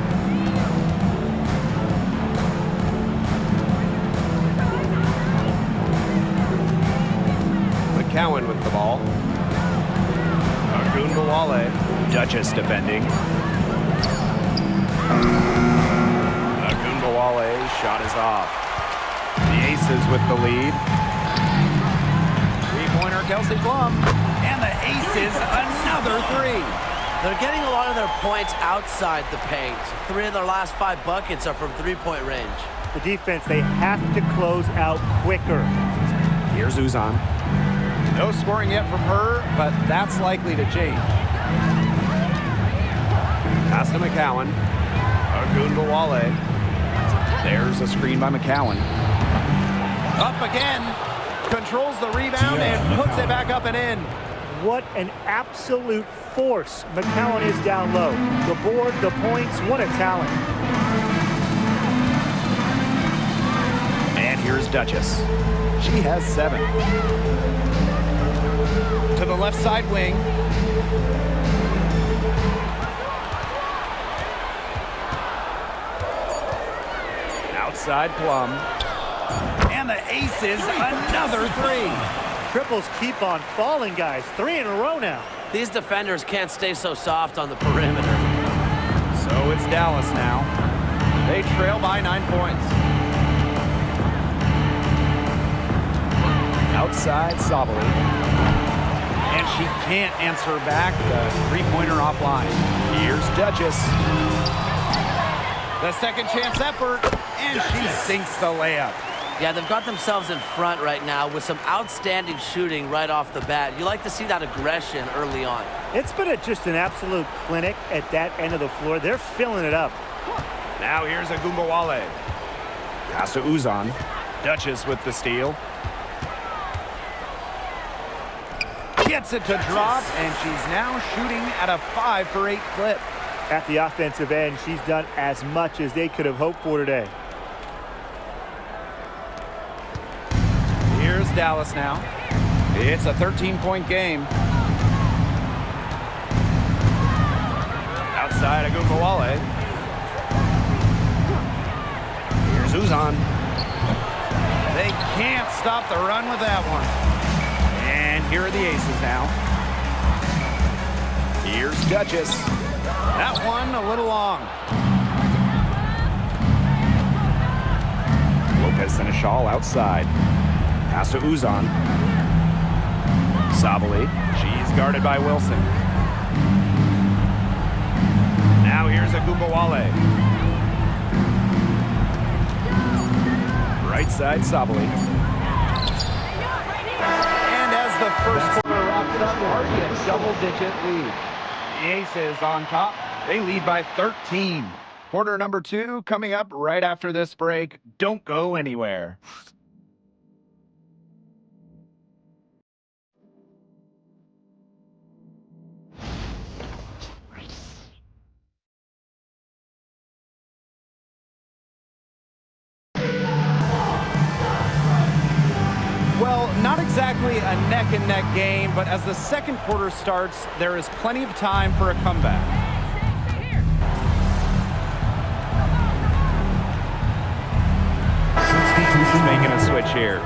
McCowan with the ball. Wnba. Duchess defending. Wnba shot is off. The Aces with the lead. Three-pointer Kelsey Plum. And the Aces another three. They're getting a lot of their points outside the paint. 3 of their last 5 buckets are from three-point range. The defense, they have to close out quicker. Here's Uzan. No scoring yet from her, but that's likely to change. Pass to McCowan. Wnba. There's a screen by McCowan. Up again. Controls the rebound and puts it back up and in. What an absolute force McCowan is down low. The board, the points, what a talent. And here's Duchess. She has 7. To the left side wing. Outside Plum. And the Aces, another 3. Triples keep on falling, guys. 3 in a row now. These defenders can't stay so soft on the perimeter. So it's Dallas now. They trail by 9 points. Outside Sabali. And she can't answer back the three-pointer offline. Here's Duchess. The second chance effort, and she sinks the layup. Yeah, they've got themselves in front right now with some outstanding shooting right off the bat. You like to see that aggression early on. It's been just an absolute clinic at that end of the floor. They're filling it up. Now here's Wnba. Pass to Uzan. Duchess with the steal. Gets it to drop, and she's now shooting at a 5 for 8 clip. At the offensive end, she's done as much as they could have hoped for today. Here's Dallas now. It's a 13-point game. Outside Wnba. Here's Uzan. They can't stop the run with that one. And here are the Aces now. Here's Duchess. That one a little long. Lopez Seneschal outside. Pass to Uzan. Sabali. She's guarded by Wilson. Now here's Wnba. Right side Sabali. And as the first quarter wraps up, already a double-digit lead. The Aces on top. They lead by 13. Quarter number 2 coming up right after this break. Don't go anywhere. a neck-and-neck game, but as the second quarter starts, there is plenty of time for a comeback. Substitution making a switch here.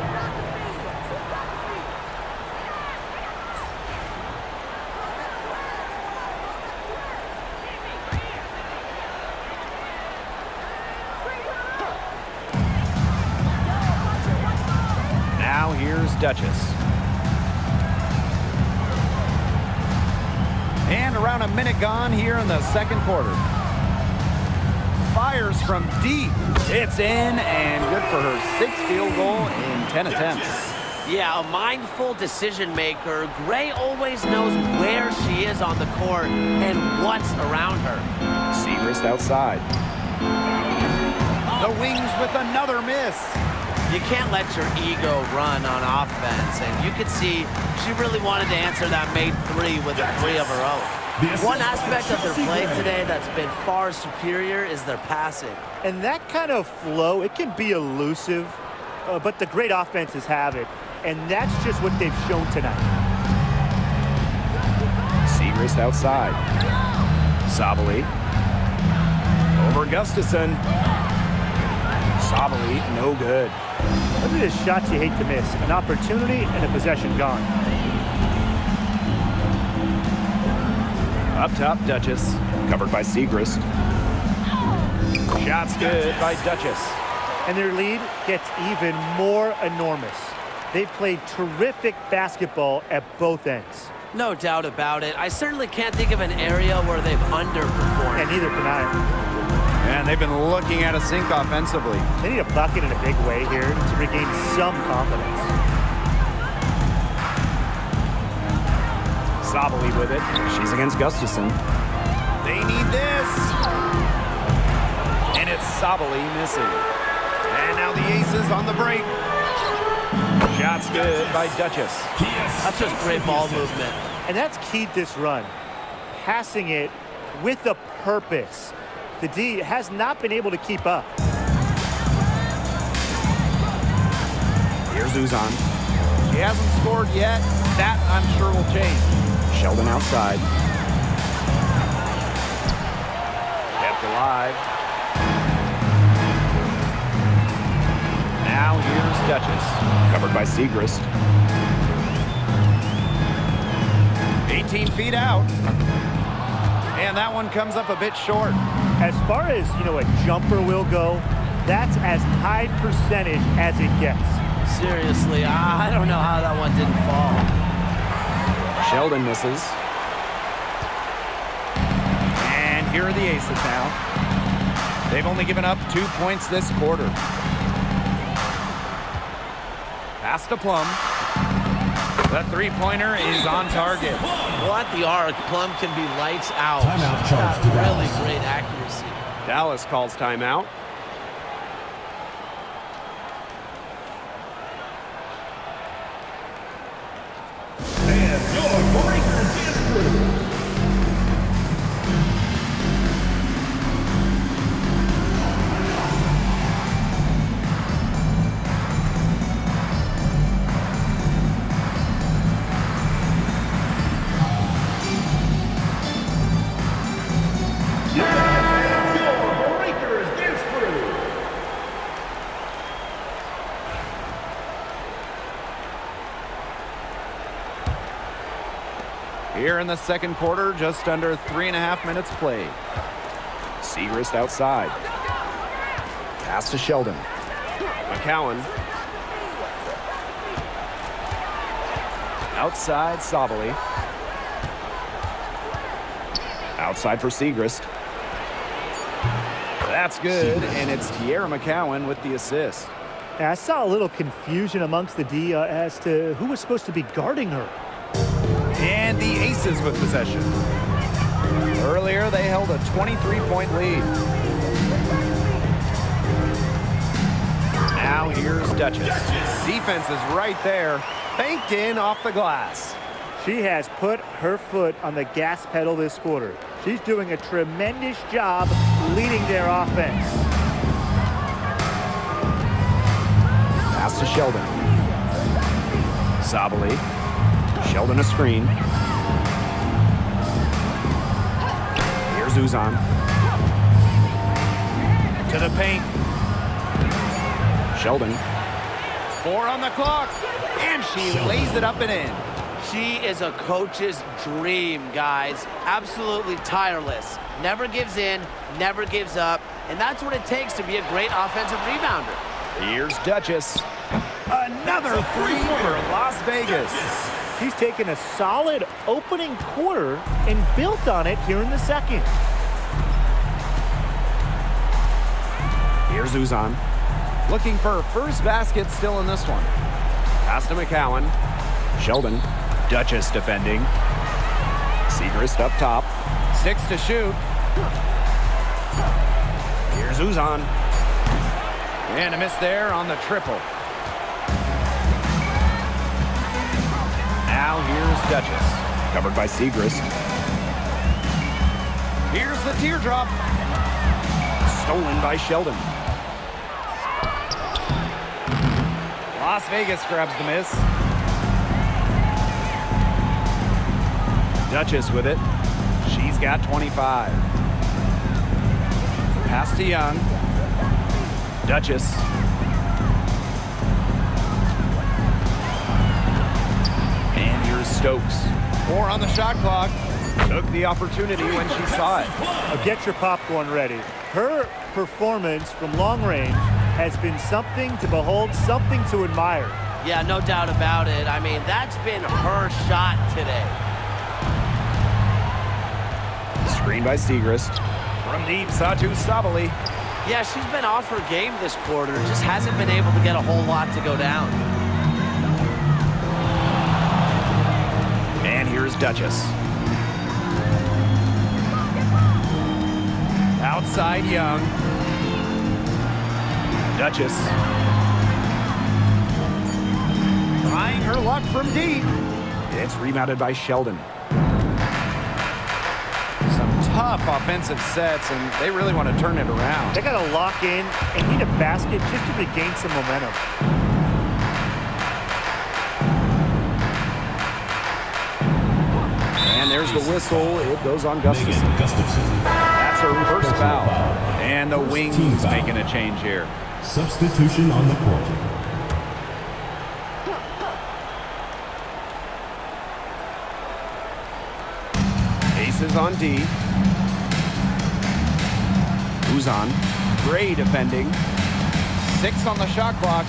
Now here's Duchess. And around a minute gone here in the second quarter. Fires from deep. It's in and good for her 6th field goal in 10 attempts. Yeah, a mindful decision maker. Gray always knows where she is on the court and what's around her. Segrist outside. The wings with another miss. You can't let your ego run on offense, and you could see she really wanted to answer that made 3 with a 3 of her own. One aspect of their play today that's been far superior is their passing. And that kind of flow, it can be elusive, but the great offenses have it. And that's just what they've shown tonight. Segrist outside. Sabali. Over Gustafson. Sabali, no good. Those are just shots you hate to miss. An opportunity and a possession gone. Up top, Duchess. Covered by Segrist. Shots good by Duchess. And their lead gets even more enormous. They've played terrific basketball at both ends. No doubt about it. I certainly can't think of an area where they've underperformed. And neither can I. And they've been looking at a sink offensively. They need a bucket in a big way here to regain some confidence. Sabali with it. She's against Gustafson. They need this. And it's Sabali missing. And now the Aces on the break. Shots good by Duchess. That's just great ball movement. And that's keyed this run. Passing it with a purpose. The D has not been able to keep up. Here's Uzan. She hasn't scored yet. That, I'm sure, will change. Sheldon outside. Kept alive. Now here's Duchess. Covered by Segrist. 18 feet out. And that one comes up a bit short. As far as, a jumper will go, that's as high percentage as it gets. Seriously, I don't know how that one didn't fall. Sheldon misses. And here are the Aces now. They've only given up 2 points this quarter. Pass to Plum. The three-pointer is on target. Well, at the arc, Plum can be lights out. Timeout She's charge got to really Dallas. great accuracy. Dallas calls timeout. And your breakers is through. Here in the second quarter, just under 3.5 minutes played. Segrist outside. Pass to Sheldon. McCowan. Outside, Sabali. Outside for Segrist. That's good, and it's Tierra McCowan with the assist. Now, I saw a little confusion amongst the D as to who was supposed to be guarding her. And the Aces with possession. Earlier, they held a 23-point lead. Now here's Duchess. Defense is right there, banked in off the glass. She has put her foot on the gas pedal this quarter. She's doing a tremendous job leading their offense. Pass to Sheldon. Zabali. Sheldon a screen. Here's Uzan. To the paint. Sheldon. 4 on the clock. And she lays it up and in. She is a coach's dream, guys. Absolutely tireless. Never gives in, never gives up. And that's what it takes to be a great offensive rebounder. Here's Duchess. Another 3 for Las Vegas. She's taken a solid opening quarter and built on it here in the second. Here's Uzan. Looking for her first basket still in this one. Pass to McCowan. Sheldon. Duchess defending. Segrist up top. 6 to shoot. Here's Uzan. And a miss there on the triple. Now here's Duchess. Covered by Segrist. Here's the teardrop. Stolen by Sheldon. Las Vegas grabs the miss. Duchess with it. She's got 25. Pass to Young. Duchess. And here's Stokes. 4 on the shot clock. Took the opportunity when she saw it. Get your popcorn ready. Her performance from long range has been something to behold, something to admire. Yeah, no doubt about it. I mean, that's been her shot today. Screen by Segrist. From deep, Satu Sabali. Yeah, she's been off her game this quarter. Just hasn't been able to get a whole lot to go down. And here's Duchess. Outside Young. Duchess. Trying her luck from deep. It's rebounded by Sheldon. Some tough offensive sets, and they really want to turn it around. They got to lock in and need a basket just to regain some momentum. And there's the whistle. It goes on Gustafson. That's her first foul. And the Wings making a change here. Substitution on the court. Aces on D. Uzan. Gray defending. 6 on the shot clock.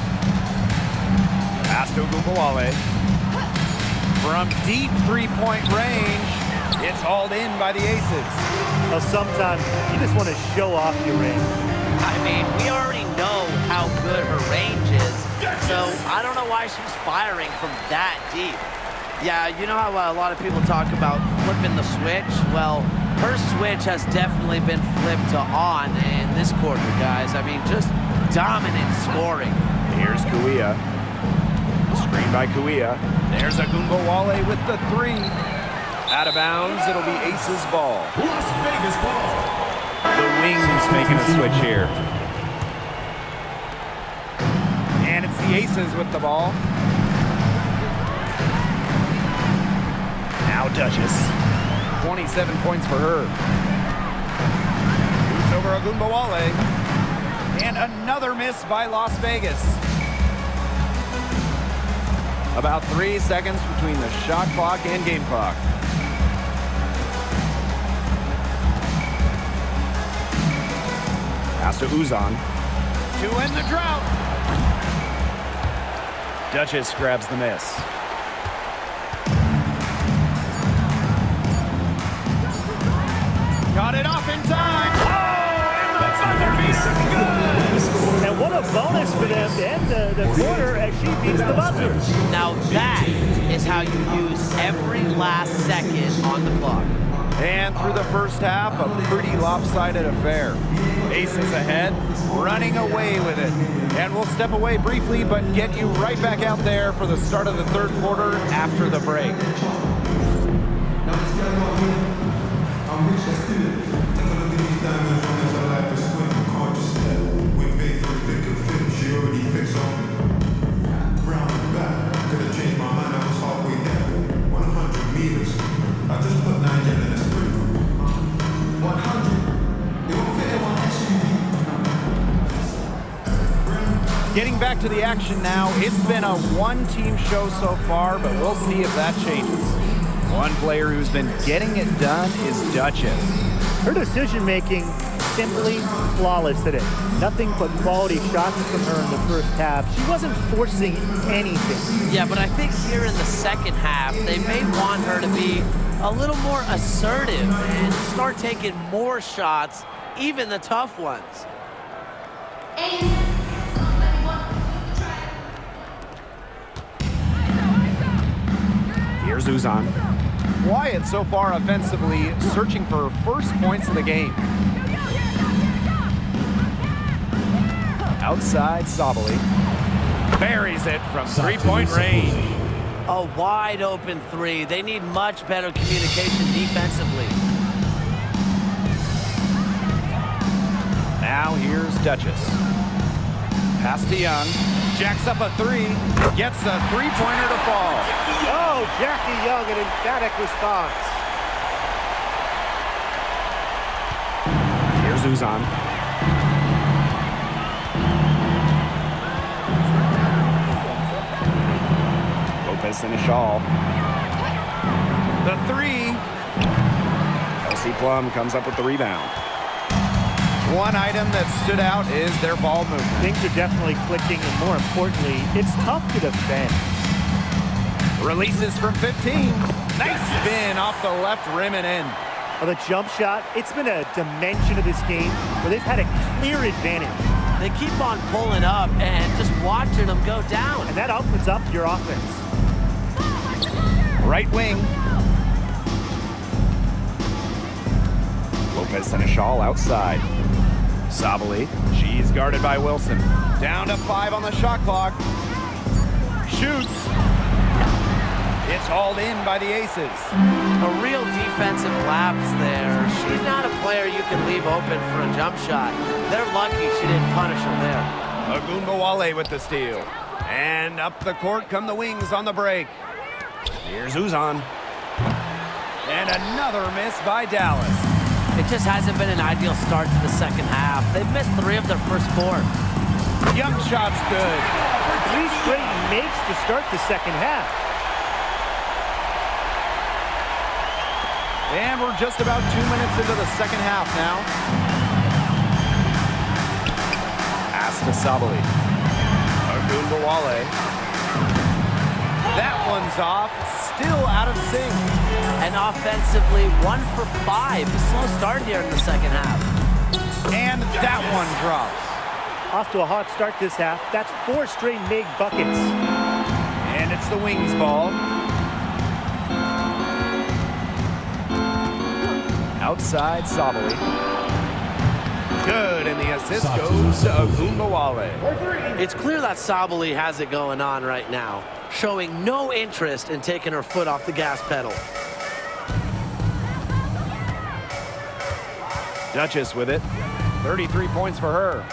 Pass to Gunbowale. From deep three-point range, it's hauled in by the Aces. Now, sometimes you just want to show off your range. I mean, we already know how good her range is, so I don't know why she's firing from that deep. Yeah, you know how a lot of people talk about flipping the switch? Well, her switch has definitely been flipped to on in this quarter, guys. I mean, just dominant scoring. Here's Kuia. Screen by Kuia. There's a Gunbowale with the 3. Out of bounds, it'll be Aces ball. Las Vegas ball. The Wings making a switch here. And it's the Aces with the ball. Now Duchess. 27 points for her. Boots over a Gunbowale. And another miss by Las Vegas. About 3 seconds between the shot clock and game clock. Pass to Uzan. To end the drought. Duchess grabs the miss. Got it off in time. And what a bonus for them to end the quarter as she beats the buzzer. Now that is how you use every last second on the clock. And through the first half, a pretty lopsided affair. Aces ahead, running away with it. And we'll step away briefly, but get you right back out there for the start of the third quarter after the break. Brown back, could have changed my mind. Getting back to the action now. It's been a one-team show so far, but we'll see if that changes. One player who's been getting it done is Duchess. Her decision-making simply flawless today. Nothing but quality shots from her in the first half. She wasn't forcing anything. Yeah, but I think here in the second half, they may want her to be a little more assertive and start taking more shots, even the tough ones. Here's Uzan. Wyatt so far offensively searching for first points of the game. Outside Sabali. Buries it from three-point range. A wide open three. They need much better communication defensively. Now here's Duchess. Pass to Young. Jacks up a three. Gets a three-pointer to fall. Oh, Jackie Young, an emphatic response. Here's Uzan. Lopez and a shawl. The three. Kelsey Plum comes up with the rebound. One item that stood out is their ball movement. Things are definitely clicking, and more importantly, it's tough to defend. Releases from 15. Nice spin off the left rim and in. Well, the jump shot, it's been a dimension of this game where they've had a clear advantage. They keep on pulling up and just watching them go down. And that opens up your offense. Right wing. Lopez and a shawl outside. Sabali, she's guarded by Wilson. Down to 5 on the shot clock. Shoots. It's hauled in by the Aces. A real defensive lapse there. She's not a player you can leave open for a jump shot. They're lucky she didn't punish him there. Wnba with the steal. And up the court come the Wings on the break. Here's Uzan. And another miss by Dallas. It just hasn't been an ideal start to the second half. They've missed 3 of their first 4. Young shot's good. 3 straight makes to start the second half. And we're just about 2 minutes into the second half now. Pass to Sabali. Wnba. That one's off. Still out of sync. And offensively, 1 for 5. A slow start here in the second half. And that one drops. Off to a hot start this half. That's 4 straight made buckets. And it's the Wings ball. Outside Sabali. Good, and the assist goes to Wnba. It's clear that Sabali has it going on right now, showing no interest in taking her foot off the gas pedal. Duchess with it. 33 points for her.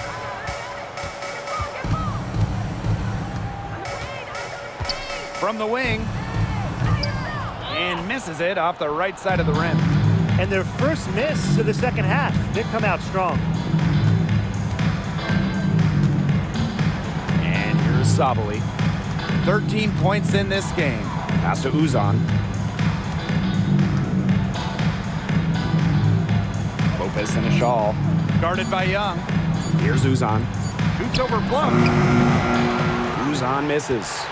From the wing. And misses it off the right side of the rim. And their first miss of the second half. They come out strong. And here's Sabali. 13 points in this game. Pass to Uzan. Lopez and a shawl. Guarded by Young. Here's Uzan. Shoots over Plum. Uzan misses.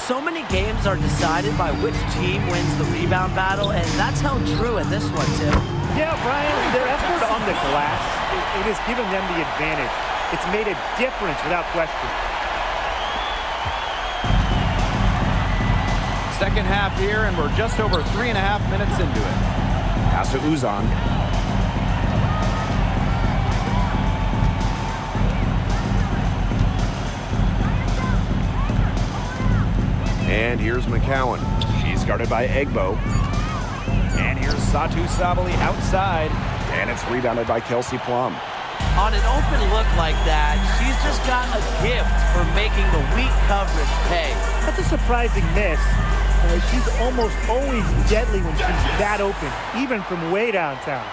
So many games are decided by which team wins the rebound battle, and that's held true in this one, Tim. Yeah, Brian, their effort on the glass, it has given them the advantage. It's made a difference without question. Second half here, and we're just over 3.5 minutes into it. Pass to Uzan. And here's McCowan. She's guarded by Egbo. And here's Satu Sabali outside. And it's rebounded by Kelsey Plum. On an open look like that, she's just got a gift for making the weak coverage pay. That's a surprising miss. She's almost always deadly when she's that open, even from way downtown.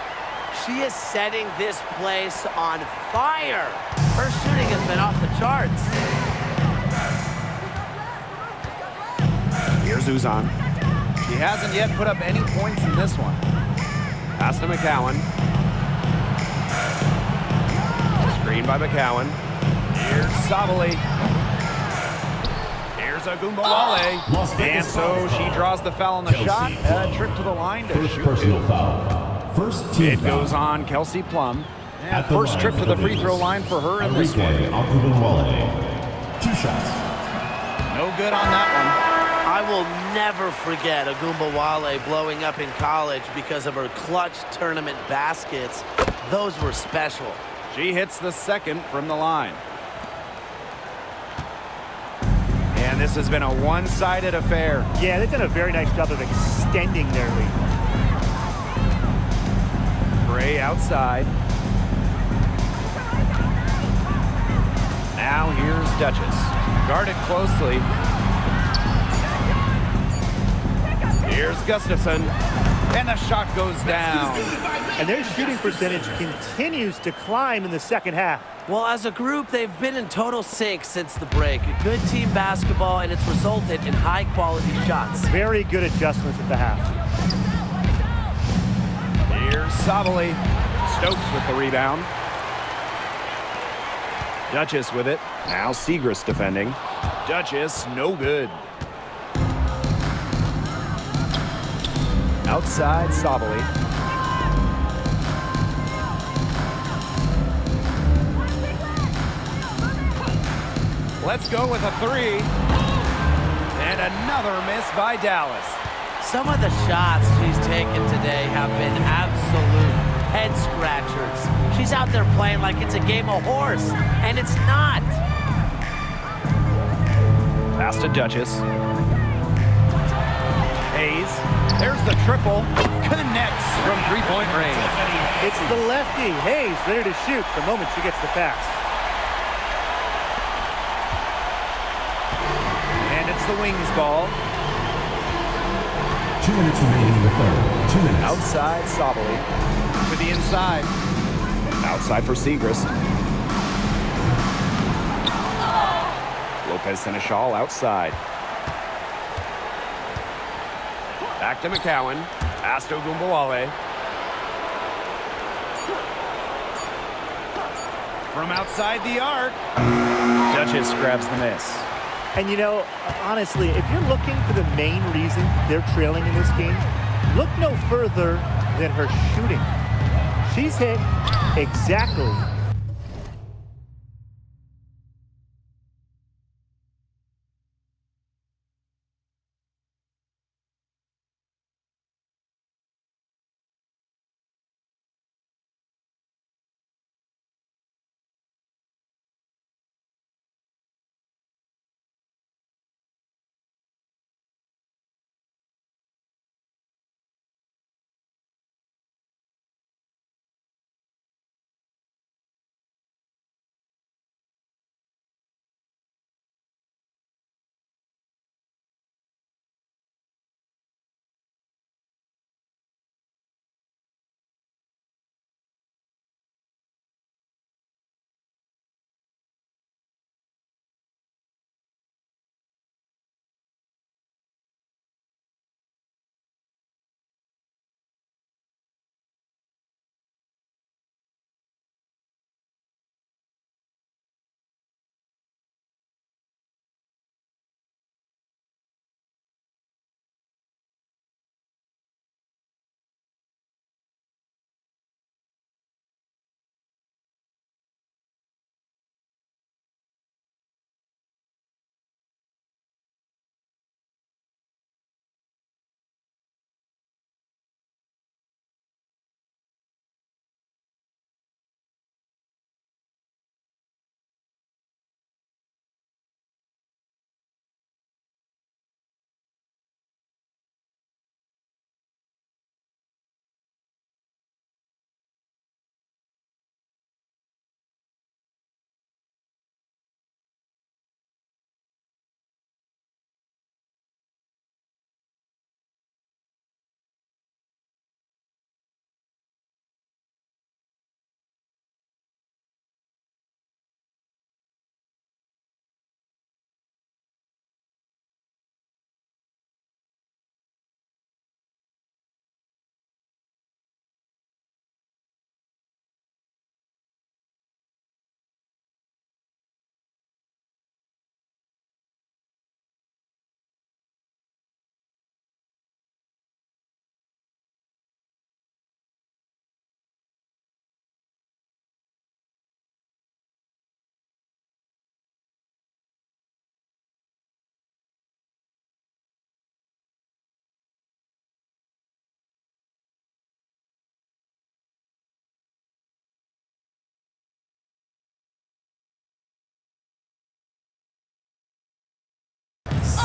She is setting this place on fire. Her shooting has been off the charts. Here's Uzan. She hasn't yet put up any points in this one. Pass to McCowan. Screen by McCowan. Here's Sabali. Here's Wnba. Las And Vegas so foul. she draws the foul on the Kelsey shot. A trip to the line to First shoot personal two. foul. First team It foul. goes on Kelsey Plum. And At the first line trip to for the the free throw Beavers. line for her in this one. Wnba. 2 shots. No good on that I will never forget Wnba blowing up in college because of her clutch tournament baskets. Those were special. one. She hits the second from the line. And this has been a one-sided affair. Yeah, they've done a very nice job of extending their lead. Gray outside. Now here's Duchess. Guarded closely. Here's Gustafson. And the shot goes down. And their shooting percentage continues to climb in the second half. Well, as a group, they've been in total sync since the break. Good team basketball, and it's resulted in high-quality shots. Very good adjustments at the half. Here's Sabali. Stokes with the rebound. Duchess with it. Now Segrist defending. Duchess, no good. Outside, Sabali. Let's go with a three. And another miss by Dallas. Some of the shots she's taken today have been absolute head scratchers. She's out there playing like it's a game of horse, and it's not. Pass to Duchess. Hayes. There's the triple. Connects from three-point range. It's the lefty, Hayes, ready to shoot the moment she gets the pass. And it's the Wings ball. 2 minutes remaining in the third. 2 minutes. Outside, Sabali. To the inside. Outside for Segrist. Lopez Seneschal outside. Back to McCowan. Pass to Wnba. From outside the arc. Duchess grabs the miss. And you know, honestly, if you're looking for the main reason they're trailing in this game, look no further than her shooting. She's hit exactly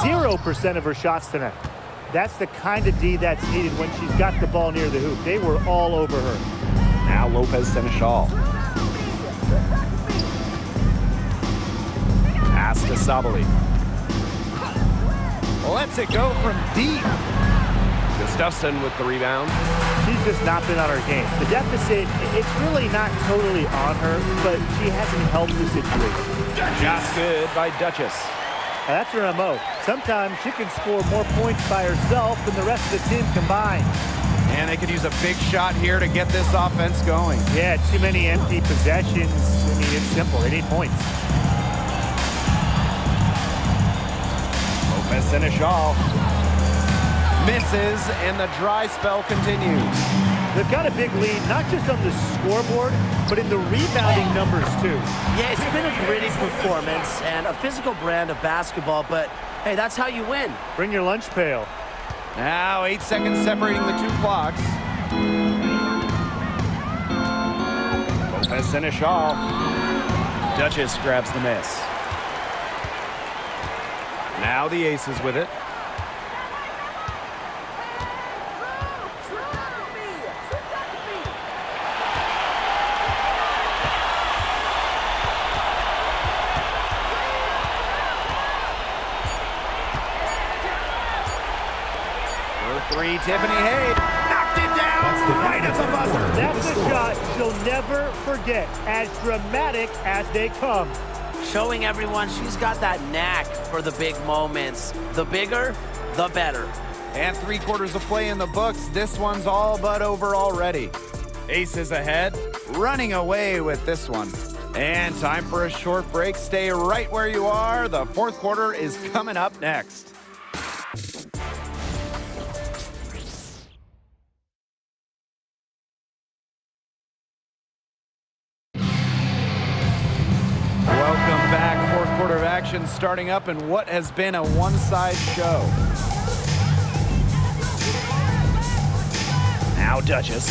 0% of her shots tonight. That's the kind of D that's needed when she's got the ball near the hoop. They were all over her. Now Lopez Seneschal. Pass to Sabali. Lets it go from deep. Gustafsson with the rebound. She's just not been on her game. The deficit, it's really not totally on her, but she hasn't helped the situation. Just good by Duchess. Now, that's her MO. Sometimes she can score more points by herself than the rest of the team combined. And they could use a big shot here to get this offense going. Yeah, too many empty possessions. I mean, it's simple. They need points. Lopez Seneschal misses, and the dry spell continues. They've got a big lead, not just on the scoreboard, but in the rebounding numbers, too. Yeah, it's been a gritty performance and a physical brand of basketball, but hey, that's how you win. Bring your lunch pail. Now 8 seconds separating the two clocks. Lopez Seneschal. Duchess grabs the miss. Now the Aces with it. Three, Tiffany Hayes knocked it down right at the buzzer. That's a shot she'll never forget, as dramatic as they come. Showing everyone she's got that knack for the big moments. The bigger, the better. And 3/4 of play in the books. This one's all but over already. Aces ahead, running away with this one. And time for a short break. Stay right where you are. The 4th quarter is coming up next. Welcome back. 4th quarter of action starting up in what has been a one-side show. Now Duchess.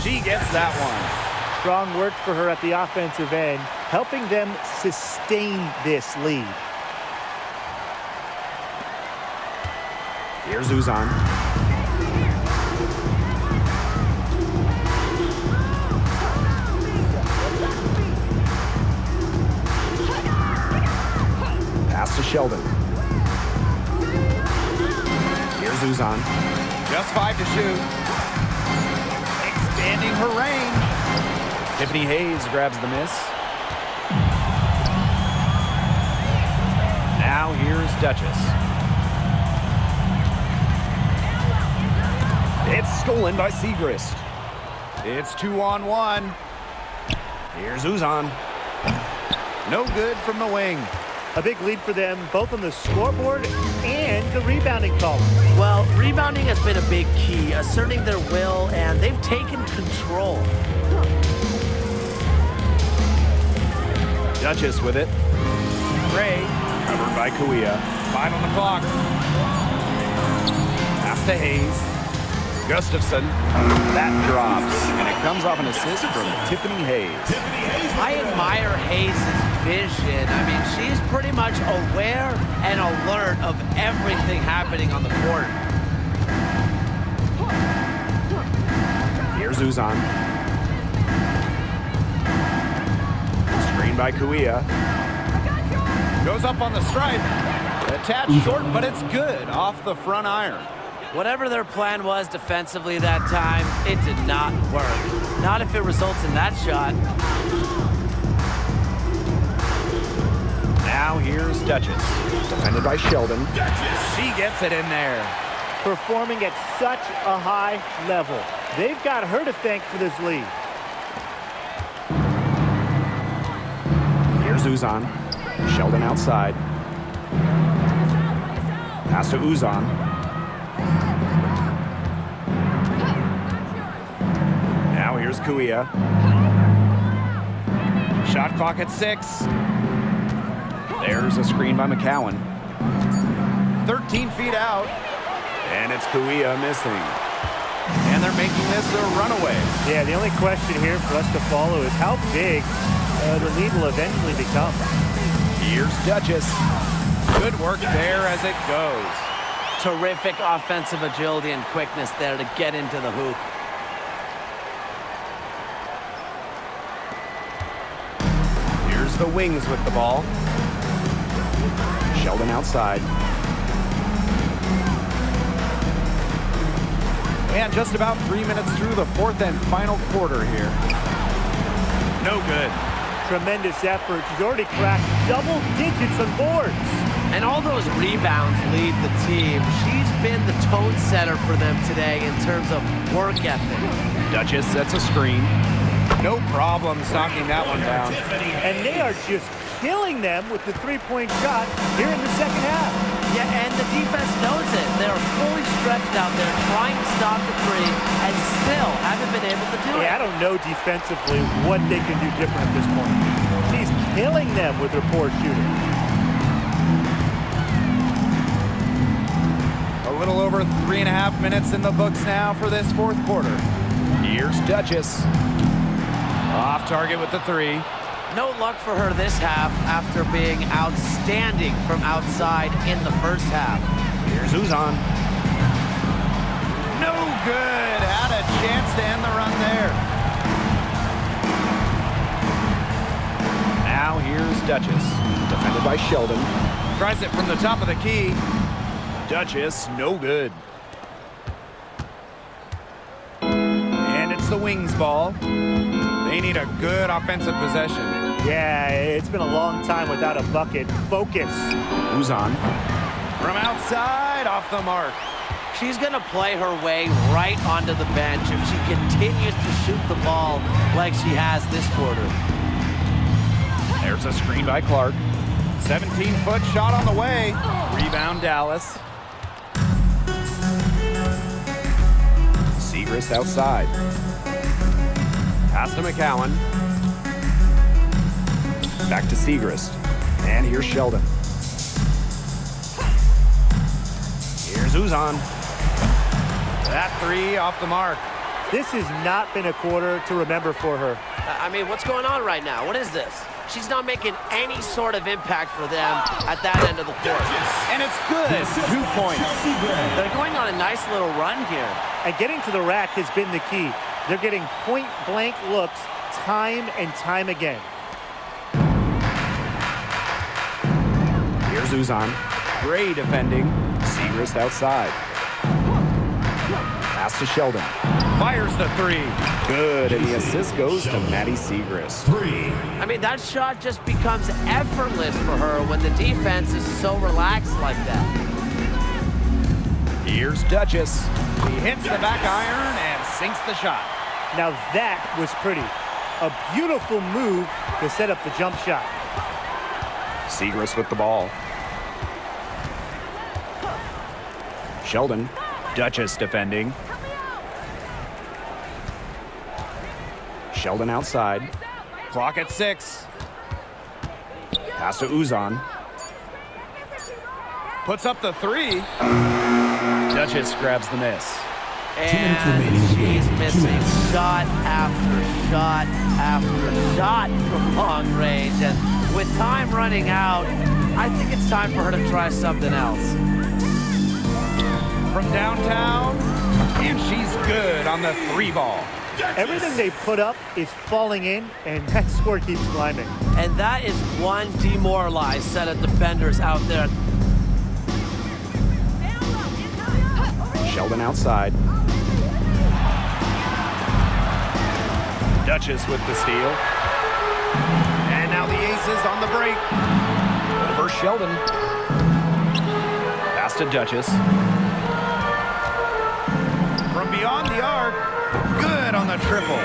She gets that one. Strong work for her at the offensive end, helping them sustain this lead. Here's Uzan. Pass to Sheldon. Here's Uzan. Just 5 to shoot. Expanding her range. Tiffany Hayes grabs the miss. Now here's Duchess. It's stolen by Segrist. It's 2-on-1. Here's Uzan. No good from the wing. A big lead for them, both on the scoreboard and the rebounding column. Well, rebounding has been a big key, asserting their will, and they've taken control. Duchess with it. Gray, covered by Kuia. 5 on the clock. Pass to Hayes. Gustafsson. That drops, and it comes off an assist from Tiffany Hayes. I admire Hayes' vision. I mean, she's pretty much aware and alert of everything happening on the court. Here's Uzan. Screen by Kuia. Goes up on the stripe. A tad short, but it's good off the front iron. Whatever their plan was defensively that time, it did not work. Not if it results in that shot. Now here's Duchess. Defended by Sheldon. She gets it in there. Performing at such a high level. They've got her to thank for this lead. Here's Uzan. Sheldon outside. Pass to Uzan. Now here's Kuia. Shot clock at 6. There's a screen by McCowan. 13 feet out. And it's Kuia missing. And they're making this a runaway. Yeah, the only question here for us to follow is how big the lead will eventually become. Here's Duchess. Good work there as it goes. Terrific offensive agility and quickness there to get into the hoop. Here's the Wings with the ball. Sheldon outside. And just about 3 minutes through the fourth and final quarter here. No good. Tremendous effort. She's already cracked double digits on boards. And all those rebounds lead the team. She's been the tone setter for them today in terms of work ethic. Duchess sets a screen. No problem knocking that one down. And they are just killing them with the three-point shot here in the second half. Yeah, and the defense knows it. They're fully stretched out there trying to stop the three and still haven't been able to do it. I don't know defensively what they can do different at this point. She's killing them with her poor shooting. A little over 3.5 minutes in the books now for this fourth quarter. Here's Duchess. Off target with the three. No luck for her this half after being outstanding from outside in the first half. Here's Uzan. No good. Had a chance to end the run there. Now here's Duchess. Defended by Sheldon. Tries it from the top of the key. Duchess, no good. And it's the Wings ball. They need a good offensive possession. Yeah, it's been a long time without a bucket. Focus. Uzan. From outside, off the mark. She's going to play her way right onto the bench if she continues to shoot the ball like she has this quarter. There's a screen by Clark. 17-foot shot on the way. Rebound Dallas. Segrist outside. Pass to McCowan. Back to Segrist. And here's Sheldon. Here's Uzan. That three off the mark. This has not been a quarter to remember for her. I mean, what's going on right now? What is this? She's not making any sort of impact for them at that end of the court. And it's good. 2 points. They're going on a nice little run here. And getting to the rack has been the key. They're getting point-blank looks time and time again. Here's Uzan. Gray defending. Segrist outside. Pass to Sheldon. Fires the three. Good, and the assist goes to Maddie Segrist. I mean, that shot just becomes effortless for her when the defense is so relaxed like that. Here's Duchess. She hits the back iron and sinks the shot. Now that was pretty. A beautiful move to set up the jump shot. Segrist with the ball. Sheldon. Duchess defending. Sheldon outside. Clock at 6. Pass to Uzan. Puts up the three. Duchess grabs the miss. And she's missing shot after shot after shot from long range. And with time running out, I think it's time for her to try something else. From downtown, and she's good on the three ball. Everything they put up is falling in, and that score keeps climbing. And that is one demoralized set of defenders out there. Sheldon outside. Duchess with the steal. And now the Aces on the break. Over Sheldon. Pass to Duchess. From beyond the arc. Good on the triple.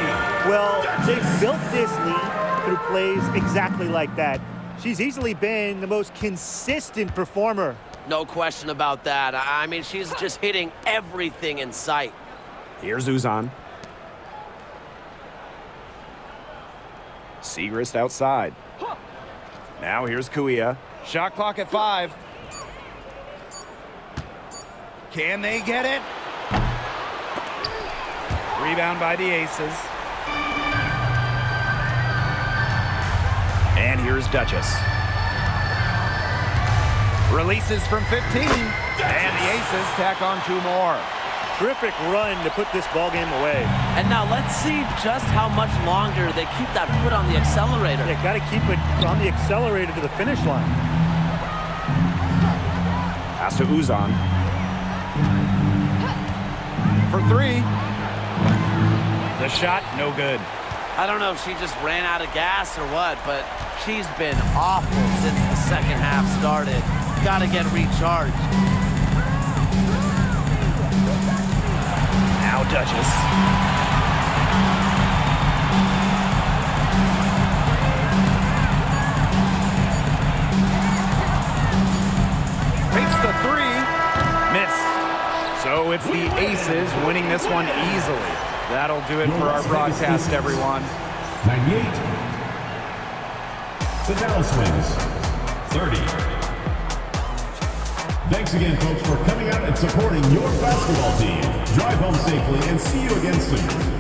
Well, they built this lead through plays exactly like that. She's easily been the most consistent performer. No question about that. I mean, she's just hitting everything in sight. Here's Uzan. Segrist outside. Now here's Kuia. Shot clock at 5. Can they get it? Rebound by the Aces. And here's Duchess. Releases from 15. And the Aces tack on 2 more. Terrific run to put this ball game away. And now let's see just how much longer they keep that foot on the accelerator. You got to keep it on the accelerator to the finish line. Pass to Uzan. For 3. The shot, no good. I don't know if she just ran out of gas or what, but she's been awful since the second half started. Got to get recharged. Now Duchess. Takes the 3. Missed. So it's the Aces winning this one easily. That'll do it for our broadcast, everyone. 98. The Dallas wins 30. Thanks again, folks, for coming out and supporting your basketball team. Drive home safely and see you again soon.